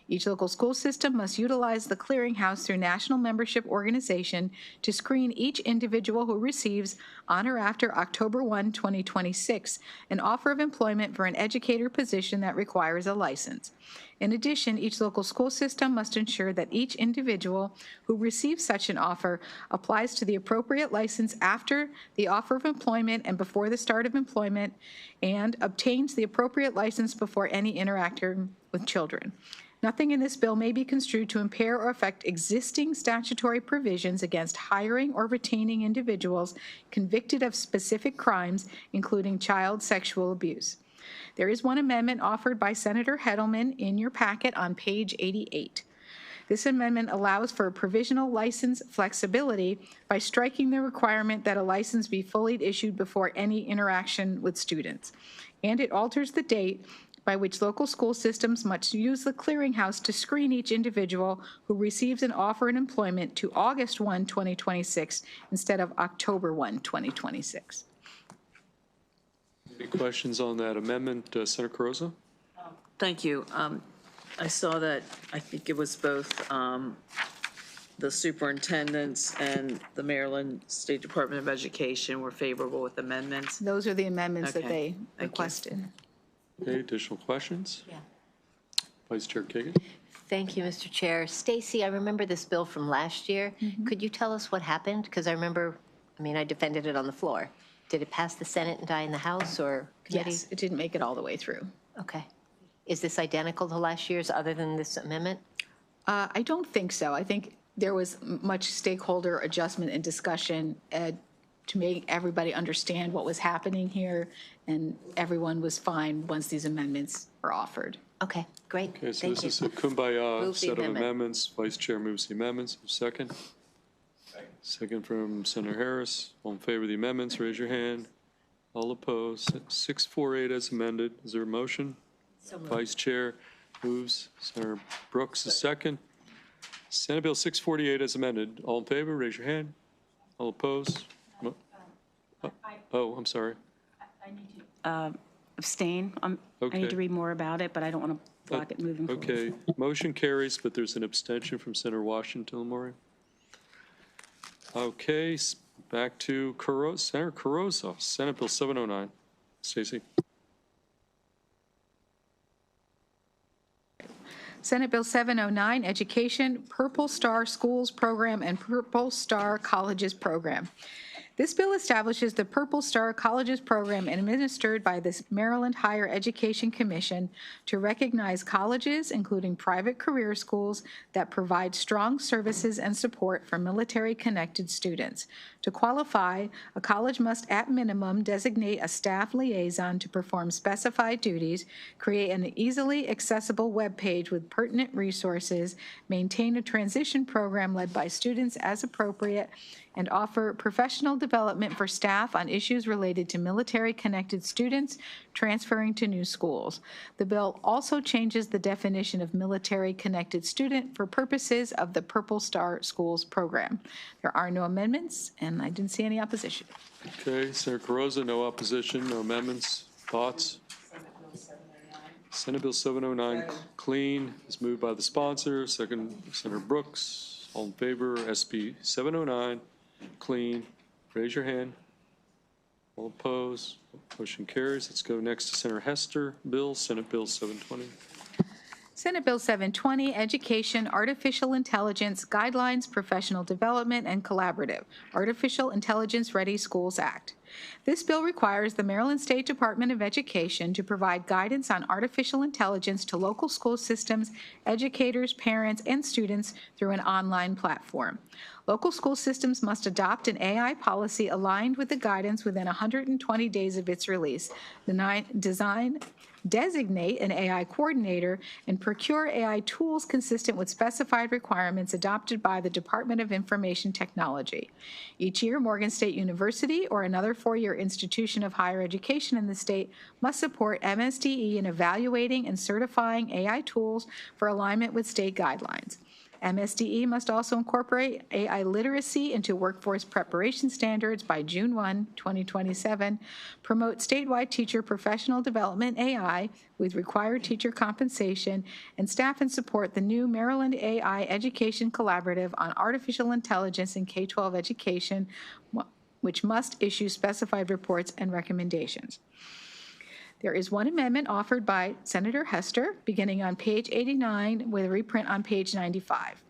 Each local school system must utilize the clearinghouse through national membership organization to screen each individual who receives, on or after October 1, 2026, an offer of employment for an educator position that requires a license. In addition, each local school system must ensure that each individual who receives such an offer applies to the appropriate license after the offer of employment and before the start of employment, and obtains the appropriate license before any interaction with children. Nothing in this bill may be construed to impair or affect existing statutory provisions against hiring or retaining individuals convicted of specific crimes, including child sexual abuse. There is one amendment offered by Senator Hedelman in your packet on page 88. This amendment allows for provisional license flexibility by striking the requirement that a license be fully issued before any interaction with students. And it alters the date by which local school systems must use the clearinghouse to screen each individual who receives an offer of employment to August 1, 2026, instead of October 1, 2026. Any questions on that amendment, Senator Carrozza? Thank you. I saw that, I think it was both the superintendents and the Maryland State Department of Education were favorable with amendments. Those are the amendments that Okay. they Thank you. requested. Okay, additional questions? Yeah. Vice Chair Kagan? Thank you, Mr. Chair. Stacy, I remember this bill from last year. Could you tell us what happened? Because I remember, I defended it on the floor. Did it pass the Senate and die in the House or committee? Yes, it didn't make it all the way through. Okay. Is this identical to last year's other than this amendment? I don't think so. I think there was much stakeholder adjustment and discussion to make everybody understand what was happening here, and everyone was fine once these amendments were offered. Okay, great. Okay, so Thank this is you. a kumbaya Move the set of amendment. amendments. Vice Chair moves the amendments. Second? Second from Senator Harris. All in favor of the amendments, raise your hand. All opposed. 648 as amended. Is there a motion? So moved. Vice Chair moves. Senator Brooks is second. Senate Bill 648 as amended. All in favor, raise your hand. All opposed? Oh, I'm sorry. Abstain. I Okay. need to read more about it, but I don't want to block it moving forward. Okay, motion carries, but there's an abstention from Senator Washington Lamore. Okay, back to Senator Carrozza, Senate Bill 709. Stacy? Senate Bill 709, Education, Purple Star Schools Program and Purple Star Colleges Program. This bill establishes the Purple Star Colleges Program administered by the Maryland Higher Education Commission to recognize colleges, including private career schools, that provide strong services and support for military-connected students. To qualify, a college must at minimum designate a staff liaison to perform specified duties, create an easily accessible web page with pertinent resources, maintain a transition program led by students as appropriate, and offer professional development for staff on issues related to military-connected students transferring to new schools. The bill also changes the definition of military-connected student for purposes of the Purple Star Schools program. There are no amendments, and I didn't see any opposition. Okay, Senator Carrozza, no opposition, no amendments, thoughts? Senate Bill 709, clean, is moved by the sponsor. Second, Senator Brooks. All in favor, SB 709, clean, raise your hand. All opposed, motion carries. Let's go next to Senator Hester bill, Senate Bill 720. Senate Bill 720, Education, Artificial Intelligence, Guidelines, Professional Development, and Collaborative, Artificial Intelligence Ready Schools Act. This bill requires the Maryland State Department of Education to provide guidance on artificial intelligence to local school systems, educators, parents, and students through an online platform. Local school systems must adopt an AI policy aligned with the guidance within 120 days of its release. Designate an AI coordinator, and procure AI tools consistent with specified requirements adopted by the Department of Information Technology. Each year, Morgan State University or another four-year institution of higher education in the state must support MSDE in evaluating and certifying AI tools for alignment with state guidelines. MSDE must also incorporate AI literacy into workforce preparation standards by June 1, 2027, promote statewide teacher professional development AI with required teacher compensation, and staff and support the new Maryland AI Education Collaborative on Artificial Intelligence in K-12 education, which must issue specified reports and recommendations. There is one amendment offered by Senator Hester, beginning on page 89 with a reprint on page 95.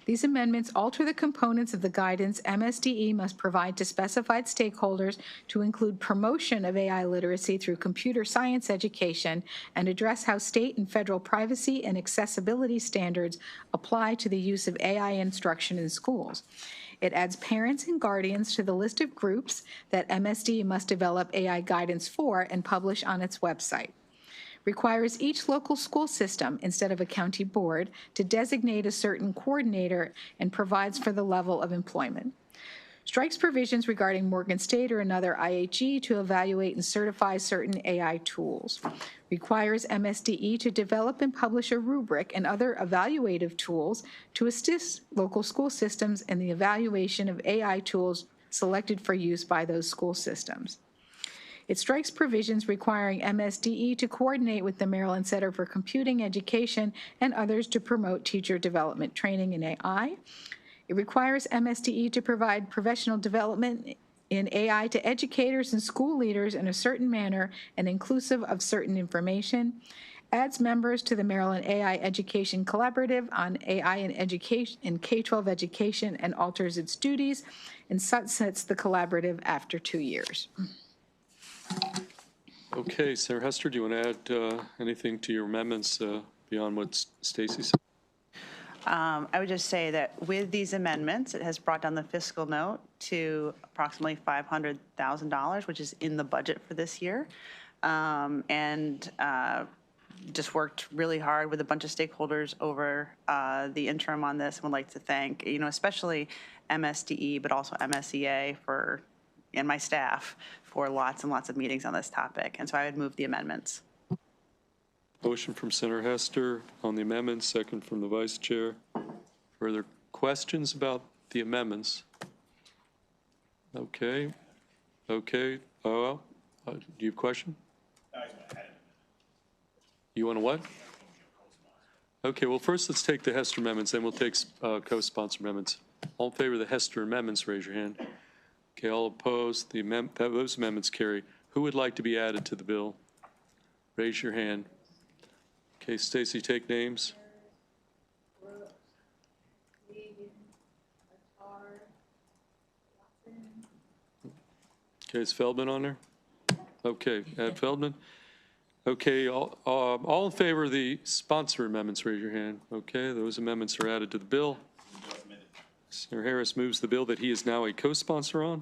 These amendments alter the components of the guidance MSDE must provide to specified stakeholders to include promotion of AI literacy through computer science education and address how state and federal privacy and accessibility standards apply to the use of AI instruction in schools. It adds parents and guardians to the list of groups that MSD must develop AI guidance for and publish on its website. Requires each local school system, instead of a county board, to designate a certain coordinator and provides for the level of employment. Strikes provisions regarding Morgan State or another IHE to evaluate and certify certain AI tools. Requires MSDE to develop and publish a rubric and other evaluative tools to assist local school systems in the evaluation of AI tools selected for use by those school systems. It strikes provisions requiring MSDE to coordinate with the Maryland Center for Computing Education and others to promote teacher development training in AI. It requires MSDE to provide professional development in AI to educators and school leaders in a certain manner and inclusive of certain information. Adds members to the Maryland AI Education Collaborative on AI in education in K-12 education and alters its duties, and sunsets the collaborative after 2 years. Okay, Senator Hester, do you want to add anything to your amendments beyond what Stacy said? I would just say that with these amendments, it has brought down the fiscal note to approximately $500,000, which is in the budget for this year. Just worked really hard with a bunch of stakeholders over the interim on this, and would like to thank, especially MSDE, but also MSEA and my staff for lots and lots of meetings on this topic. And so I would move the amendments. Motion from Senator Hester on the amendments, second from the Vice Chair. Further questions about the amendments? Okay. Do you have a question? You want to what? Okay, well, first let's take the Hester amendments, then we'll take co-sponsor amendments. All in favor of the Hester amendments, raise your hand. Okay, all opposed, those amendments carry. Who would like to be added to the bill? Raise your hand. Okay, Stacy, take names. Okay, is Feldman on there? Okay, add Feldman. Okay, all in favor of the sponsor amendments, raise your hand. Okay, those amendments are added to the bill. Senator Harris moves the bill that he is now a co-sponsor on.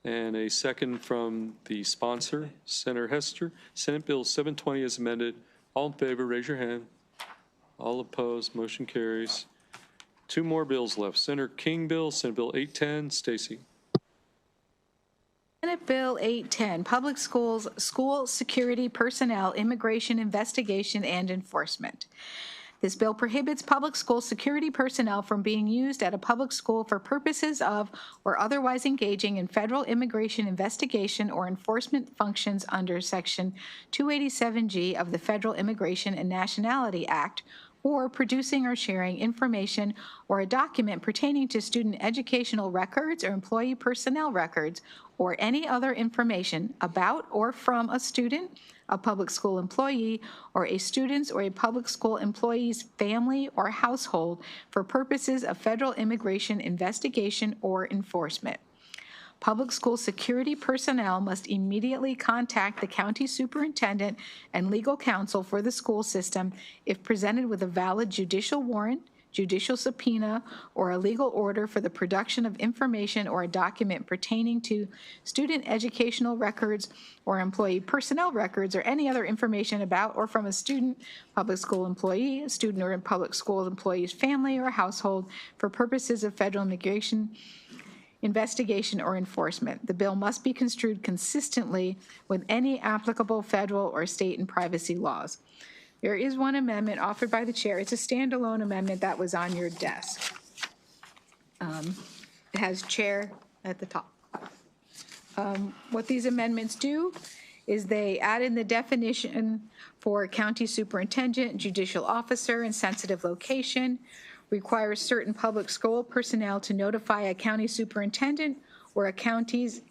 And a second from the sponsor, Senator Hester. Senate Bill 720 is amended. All in favor, raise your hand. All opposed, motion carries. Two more bills left. Senator King bill, Senate Bill 810. Stacy. Senate Bill 810, Public Schools, School Security Personnel, Immigration Investigation and Enforcement. This bill prohibits public school security personnel from being used at a public school for purposes of or otherwise engaging in federal immigration investigation or enforcement functions under Section 287G of the Federal Immigration and Nationality Act, or producing or sharing information or a document pertaining to student educational records or employee personnel records or any other information about or from a student, a public school employee, or a student's or a public school employee's family or household for purposes of federal immigration investigation or enforcement. Public school security personnel must immediately contact the county superintendent and legal counsel for the school system if presented with a valid judicial warrant, judicial subpoena, or a legal order for the production of information or a document pertaining to student educational records or employee personnel records or any other information about or from a student, public school employee, a student or public school employee's family or household for purposes of federal immigration investigation or enforcement. The bill must be construed consistently with any applicable federal or state and privacy laws. There is one amendment offered by the chair. It's a standalone amendment that was on your desk. It has chair at the top. What these amendments do is they add in the definition for county superintendent, judicial officer, and sensitive location, requires certain public school personnel to notify a county superintendent or a county's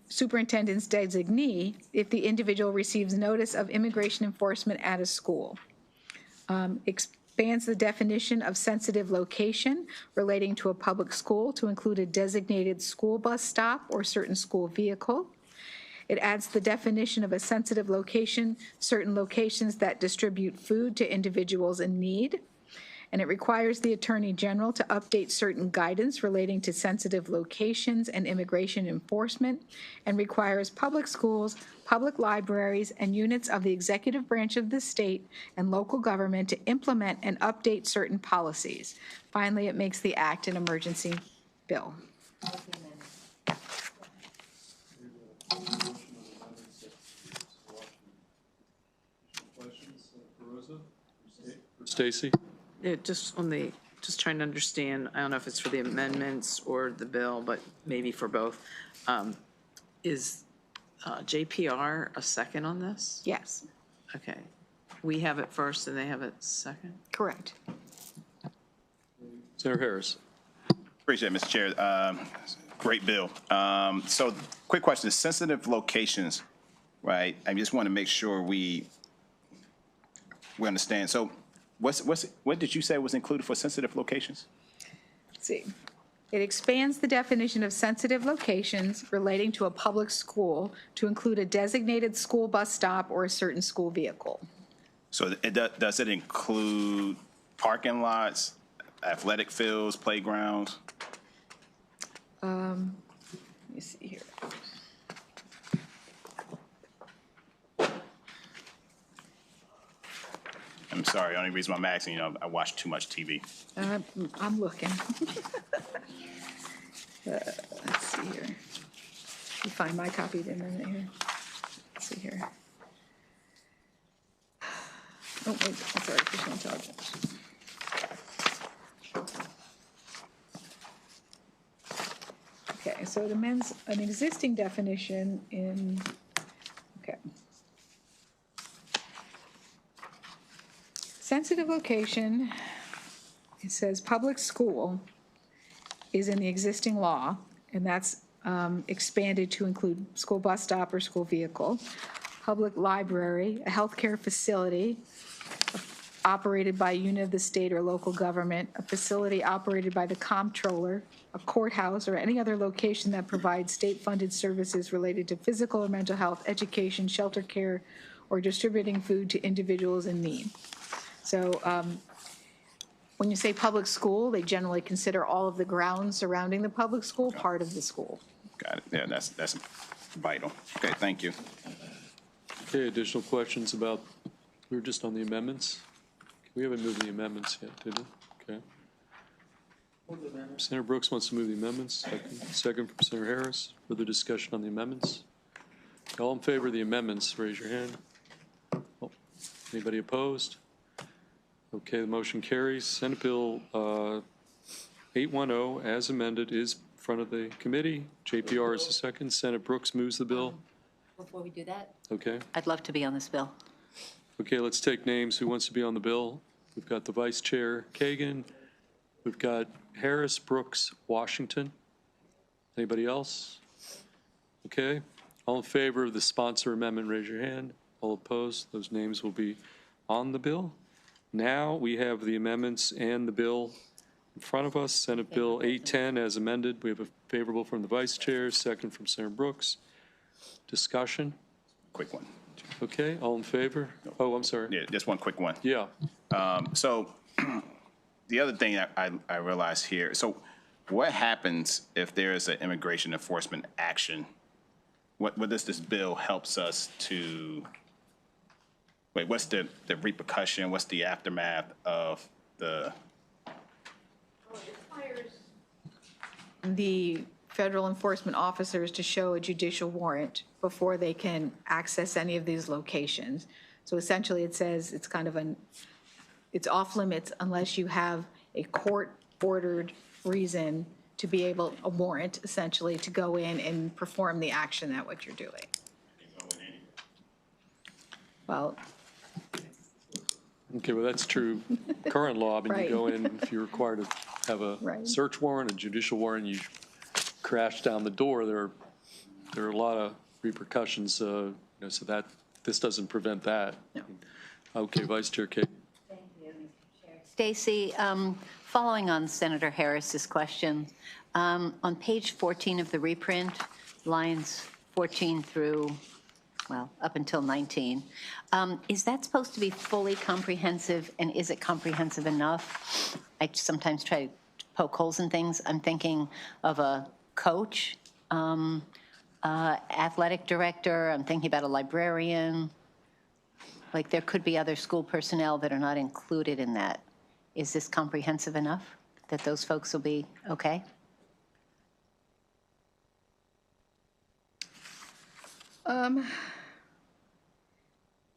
superintendent's designee if the individual receives notice of immigration enforcement at a school. Expands the definition of sensitive location relating to a public school to include a designated school bus stop or certain school vehicle. It adds the definition of a sensitive location, certain locations that distribute food to individuals in need. And it requires the Attorney General to update certain guidance relating to sensitive locations and immigration enforcement, and requires public schools, public libraries, and units of the executive branch of the state and local government to implement and update certain policies. Finally, it makes the act an emergency bill. Stacy? Yeah, just trying to understand, I don't know if it's for the amendments or the bill, but maybe for both. Is JPR a second on this? Yes, Okay. We have it first and they have it second? correct. Senator Harris. Appreciate it, Mr. Chair. Great bill. So quick question, sensitive locations, right? I just want to make sure we understand. So what did you say was included for sensitive locations? Let's see. It expands the definition of sensitive locations relating to a public school to include a designated school bus stop or a certain school vehicle. So does it include parking lots, athletic fields, playgrounds? Let me see here. I'm sorry, only reason I'm asking, I watch too much TV. I'm looking. Let's see here. You find my copy of the amendment here. Let's see here. Oh, wait, that's artificial intelligence. Okay, so it amends an existing definition in, okay. Sensitive location, it says public school is in the existing law, and that's expanded to include school bus stop or school vehicle. Public library, a healthcare facility operated by a unit of the state or local government, a facility operated by the comptroller, a courthouse, or any other location that provides state-funded services related to physical or mental health, education, shelter care, or distributing food to individuals in need. So when you say public school, they generally consider all of the grounds surrounding the public school part of the school. Got it. Yeah, that's vital. Okay, thank you. Okay, additional questions about, we were just on the amendments. We haven't moved the amendments yet, did we? Okay. Senator Brooks wants to move the amendments. Second from Senator Harris. Further discussion on the amendments? All in favor of the amendments, raise your hand. Oh, anybody opposed? Okay, the motion carries. Senate Bill 810, as amended, is in front of the committee. JPR is the second. Senator Brooks moves the bill. Before we do that, Okay. I'd love to be on this bill. Okay, let's take names. Who wants to be on the bill? We've got the Vice Chair, Kagan. We've got Harris, Brooks, Washington. Anybody else? Okay. All in favor of the sponsor amendment, raise your hand. All opposed? Those names will be on the bill. Now we have the amendments and the bill in front of us. Senate Bill 810 as amended. We have a favorable from the Vice Chair, second from Senator Brooks. Discussion? Quick one. Okay, all in favor? Oh, I'm sorry. Yeah, just one quick one. Yeah. So the other thing I realized here, so what happens if there is an immigration enforcement action? What does this bill helps us to, wait, what's the repercussion? What's the aftermath of the? The federal enforcement officers to show a judicial warrant before they can access any of these locations. So essentially, it says it's kind of it's off limits unless you have a court-ordered reason to be able, a warrant essentially, to go in and perform the action that what you're doing. Well. Okay, well, that's true. Current law, I mean, you go in, if you're required to have a search warrant, a judicial warrant, you crash down the door, there are a lot of repercussions, so that this doesn't prevent that. No. Okay, Vice Chair Kate. Thank you, Mr. Chair. Stacy, following on Senator Harris's question, on page 14 of the reprint, lines 14 through, well, up until 19, is that supposed to be fully comprehensive, and is it comprehensive enough? I sometimes try to poke holes in things. I'm thinking of a coach, athletic director, I'm thinking about a librarian. Like, there could be other school personnel that are not included in that. Is this comprehensive enough that those folks will be okay?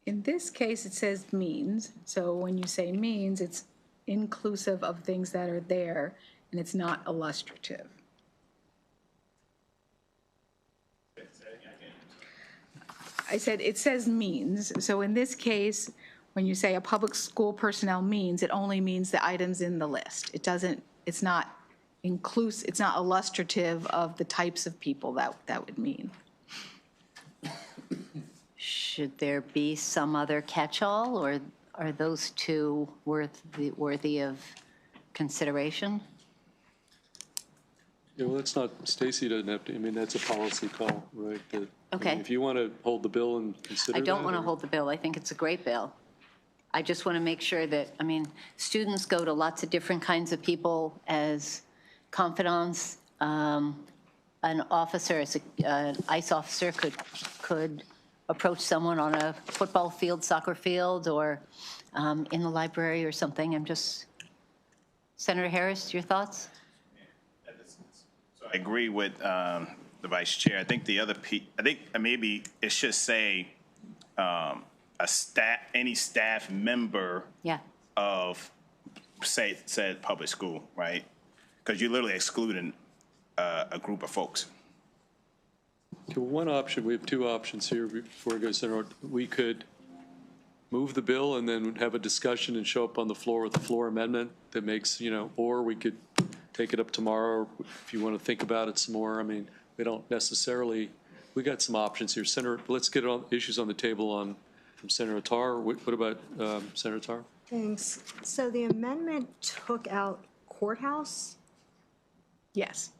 In this case, it says means. So when you say means, it's inclusive of things that are there, and it's not illustrative. I said it says means. So in this case, when you say a public school personnel means, it only means the items in the list. It doesn't, it's not inclusive, it's not illustrative of the types of people that would mean. Should there be some other catch-all, or are those two worthy of consideration? Yeah, well, it's not, Stacy doesn't have to, I mean, that's a policy call, right? Okay. I mean, if you want to hold the bill and consider that. I don't want to hold the bill. I think it's a great bill. I just want to make sure that, I mean, students go to lots of different kinds of people as confidants. An officer, an ICE officer could approach someone on a football field, soccer field, or in the library or something. I'm just, Senator Harris, your thoughts? So I agree with the Vice Chair. I think the other I think maybe it should say any staff member of said public school, right? Because you're literally excluding a group of folks. Okay, well, one option, we have two options here before we go to Senator. We could move the bill and then have a discussion and show up on the floor with a floor amendment that makes, or we could take it up tomorrow if you want to think about it some more. I mean, we don't necessarily, we got some options here. Senator, let's get all issues on the table from Senator Tar. What about Senator Tar? Thanks. So the amendment took out courthouse? Yes.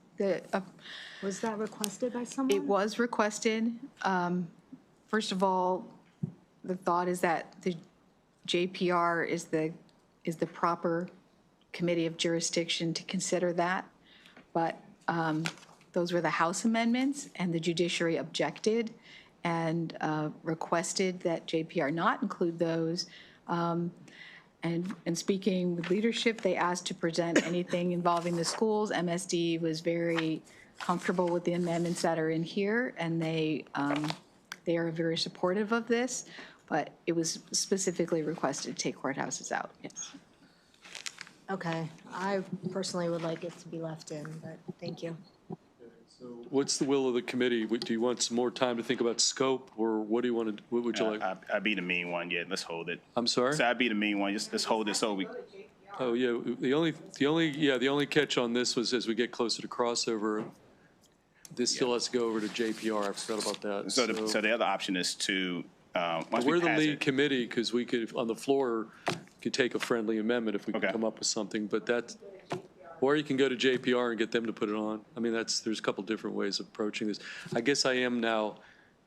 Was that requested by someone? It was requested. First of all, the thought is that the JPR is the proper committee of jurisdiction to consider that. But those were the House amendments, and the judiciary objected and requested that JPR not include those. And speaking with leadership, they asked to present anything involving the schools. MSD was very comfortable with the amendments that are in here, and they are very supportive of this, but it was specifically requested to take courthouses out, yes. Okay, I personally would like it to be left in, but thank you. What's the will of the committee? Do you want some more time to think about scope, or what do you want to, what would you like? I'd be the mean one. Yeah, let's hold it. I'm sorry? So I'd be the mean one. Just let's hold it so we. Oh, yeah, the only catch on this was as we get closer to crossover, this still has to go over to JPR. I forgot about that. So the other option is to once we We're the pass lead it. committee, because we could, on the floor, could take a friendly amendment if we could Okay. come up with something, but that's, or you can go to JPR and get them to put it on. I mean, there's a couple different ways of approaching this. I guess I am now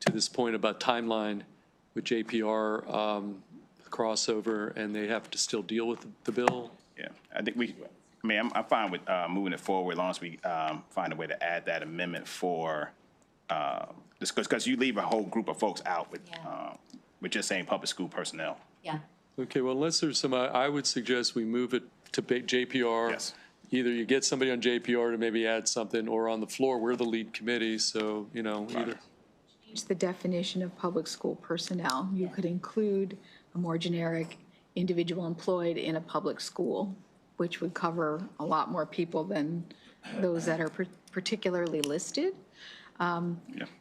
to this point about timeline with JPR crossover, and they have to still deal with the bill. Yeah, I think I'm fine with moving it forward as long as we find a way to add that amendment for, because you leave a whole group of folks out with just saying public school personnel. Yeah. Okay, well, unless there's some, I would suggest we move it to JPR. Yes. Either you get somebody on JPR to maybe add something, or on the floor, we're the lead committee, so, either. Change the definition of public school personnel. You could include a more generic individual employed in a public school, which would cover a lot more people than those that are particularly listed.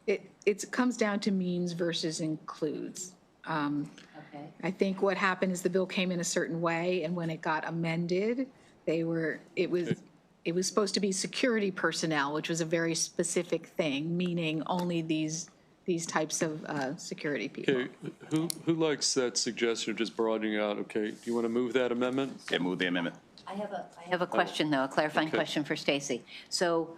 It comes down to means versus includes. Okay. I think what happened is the bill came in a certain way, and when it got amended, it was supposed to be security personnel, which was a very specific thing, meaning only these types of security people. Okay, who likes that suggestion of just broadening out? Okay, do you want to move that amendment? Yeah, move the amendment. I have a question, though, a clarifying Okay. question for Stacy. So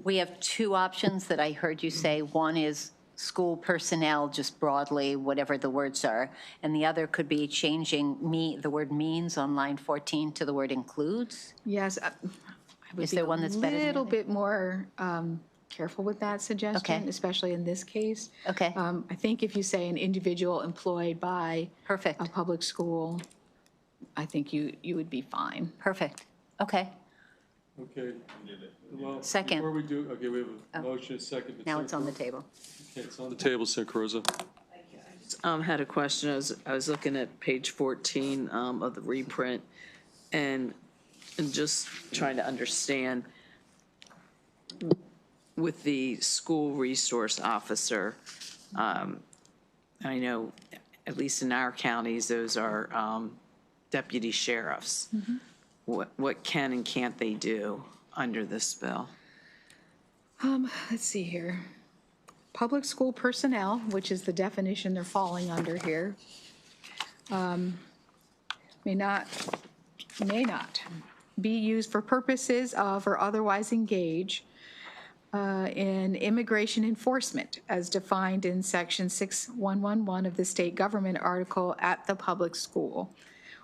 we have two options that I heard you say. One is school personnel, just broadly, whatever the words are, and the other could be changing the word means on line 14 to the word includes? Yes, I would Is be there one that's better than a the little other? bit more careful with that suggestion, Okay. especially in this case. Okay. I think if you say an individual employed by Perfect. a public school, I think you would be fine. Perfect. Okay. Okay. Well, Second. Before we do, okay, we have a motion, a second. Now it's on the table. Okay, it's on the table, Senator Caruso. Had a question. I was looking at page 14 of the reprint and just trying to understand with the school resource officer, I know, at least in our counties, those are deputy sheriffs. What can and can't they do under this bill? Let's see here. Public school personnel, which is the definition they're falling under here, may not be used for purposes of or otherwise engage in immigration enforcement as defined in section 6111 of the state government article at the public school,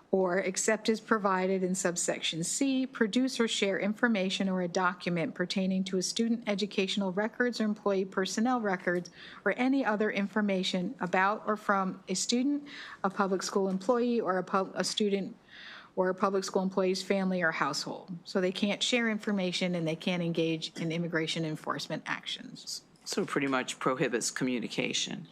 or except as provided in subsection C, produce or share information or a document pertaining to a student educational records or employee personnel records or any other information about or from a student, a public school employee, or a student or a public school employee's family or household. So they can't share information and they can't engage in immigration enforcement actions. So it pretty much prohibits communication.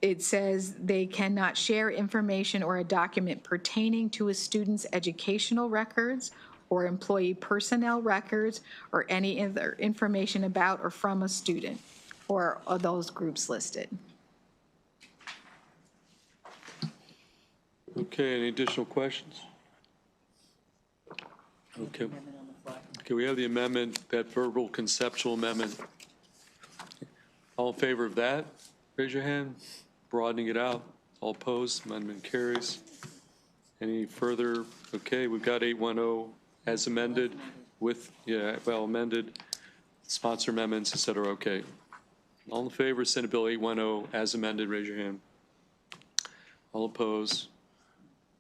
It says they cannot share information or a document pertaining to a student's educational records or employee personnel records or any other information about or from a student or those groups listed. Okay, any additional questions? Okay. Okay, we have the amendment, that verbal conceptual amendment. All in favor of that, raise your hand. Broadening it out. All opposed, amendment carries. Any further? Okay, we've got 810 as amended with, amended, sponsor amendments, et cetera. Okay. All in favor of Senate Bill 810 as amended, raise your hand. All opposed.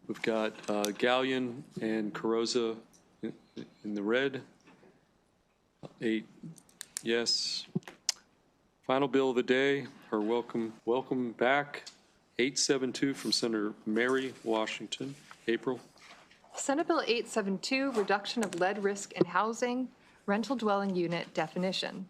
We've got Gallion and Carosa in the red. 8 yes. Final bill of the day, or welcome back, 872 from Senator Mary Washington. April. Senate Bill 872, Reduction of Lead Risk in Housing, Rental Dwelling Unit Definition.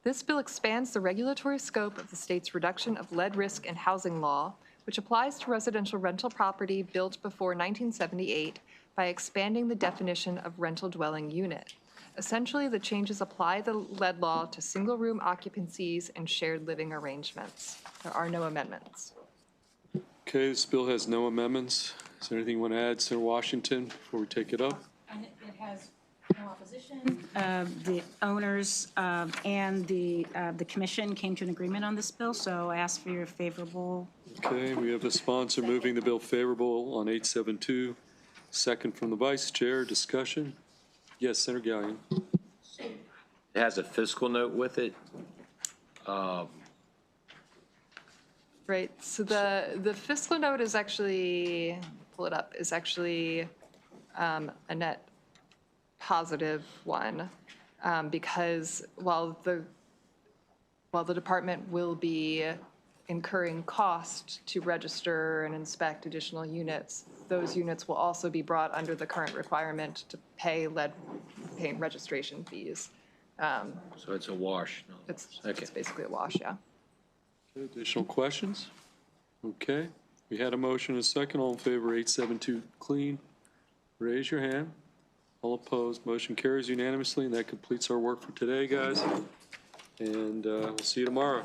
This bill expands the regulatory scope of the state's reduction of lead risk in housing law, which applies to residential rental property built before 1978 by expanding the definition of rental dwelling unit. Essentially, the changes apply the lead law to single-room occupancies and shared living arrangements. There are no amendments. Okay, this bill has no amendments. Is there anything you want to add, Senator Washington, before we take it up? And it has no opposition. the owners and the commission came to an agreement on this bill, so I ask for your favorable. Okay, we have a sponsor moving the bill favorable on 872. Second from the vice chair. Discussion? Yes, Senator Gallion. It has a fiscal note with it. Right, so the fiscal note is actually, pull it up, is actually a net positive one, because while the department will be incurring cost to register and inspect additional units, those units will also be brought under the current requirement to paying registration fees. So it's a wash. No. It's basically a wash, yeah. Additional questions? Okay, we had a motion and a second. All in favor, 872 clean, raise your hand. All opposed, motion carries unanimously, and that completes our work for today, guys. And we'll see you tomorrow.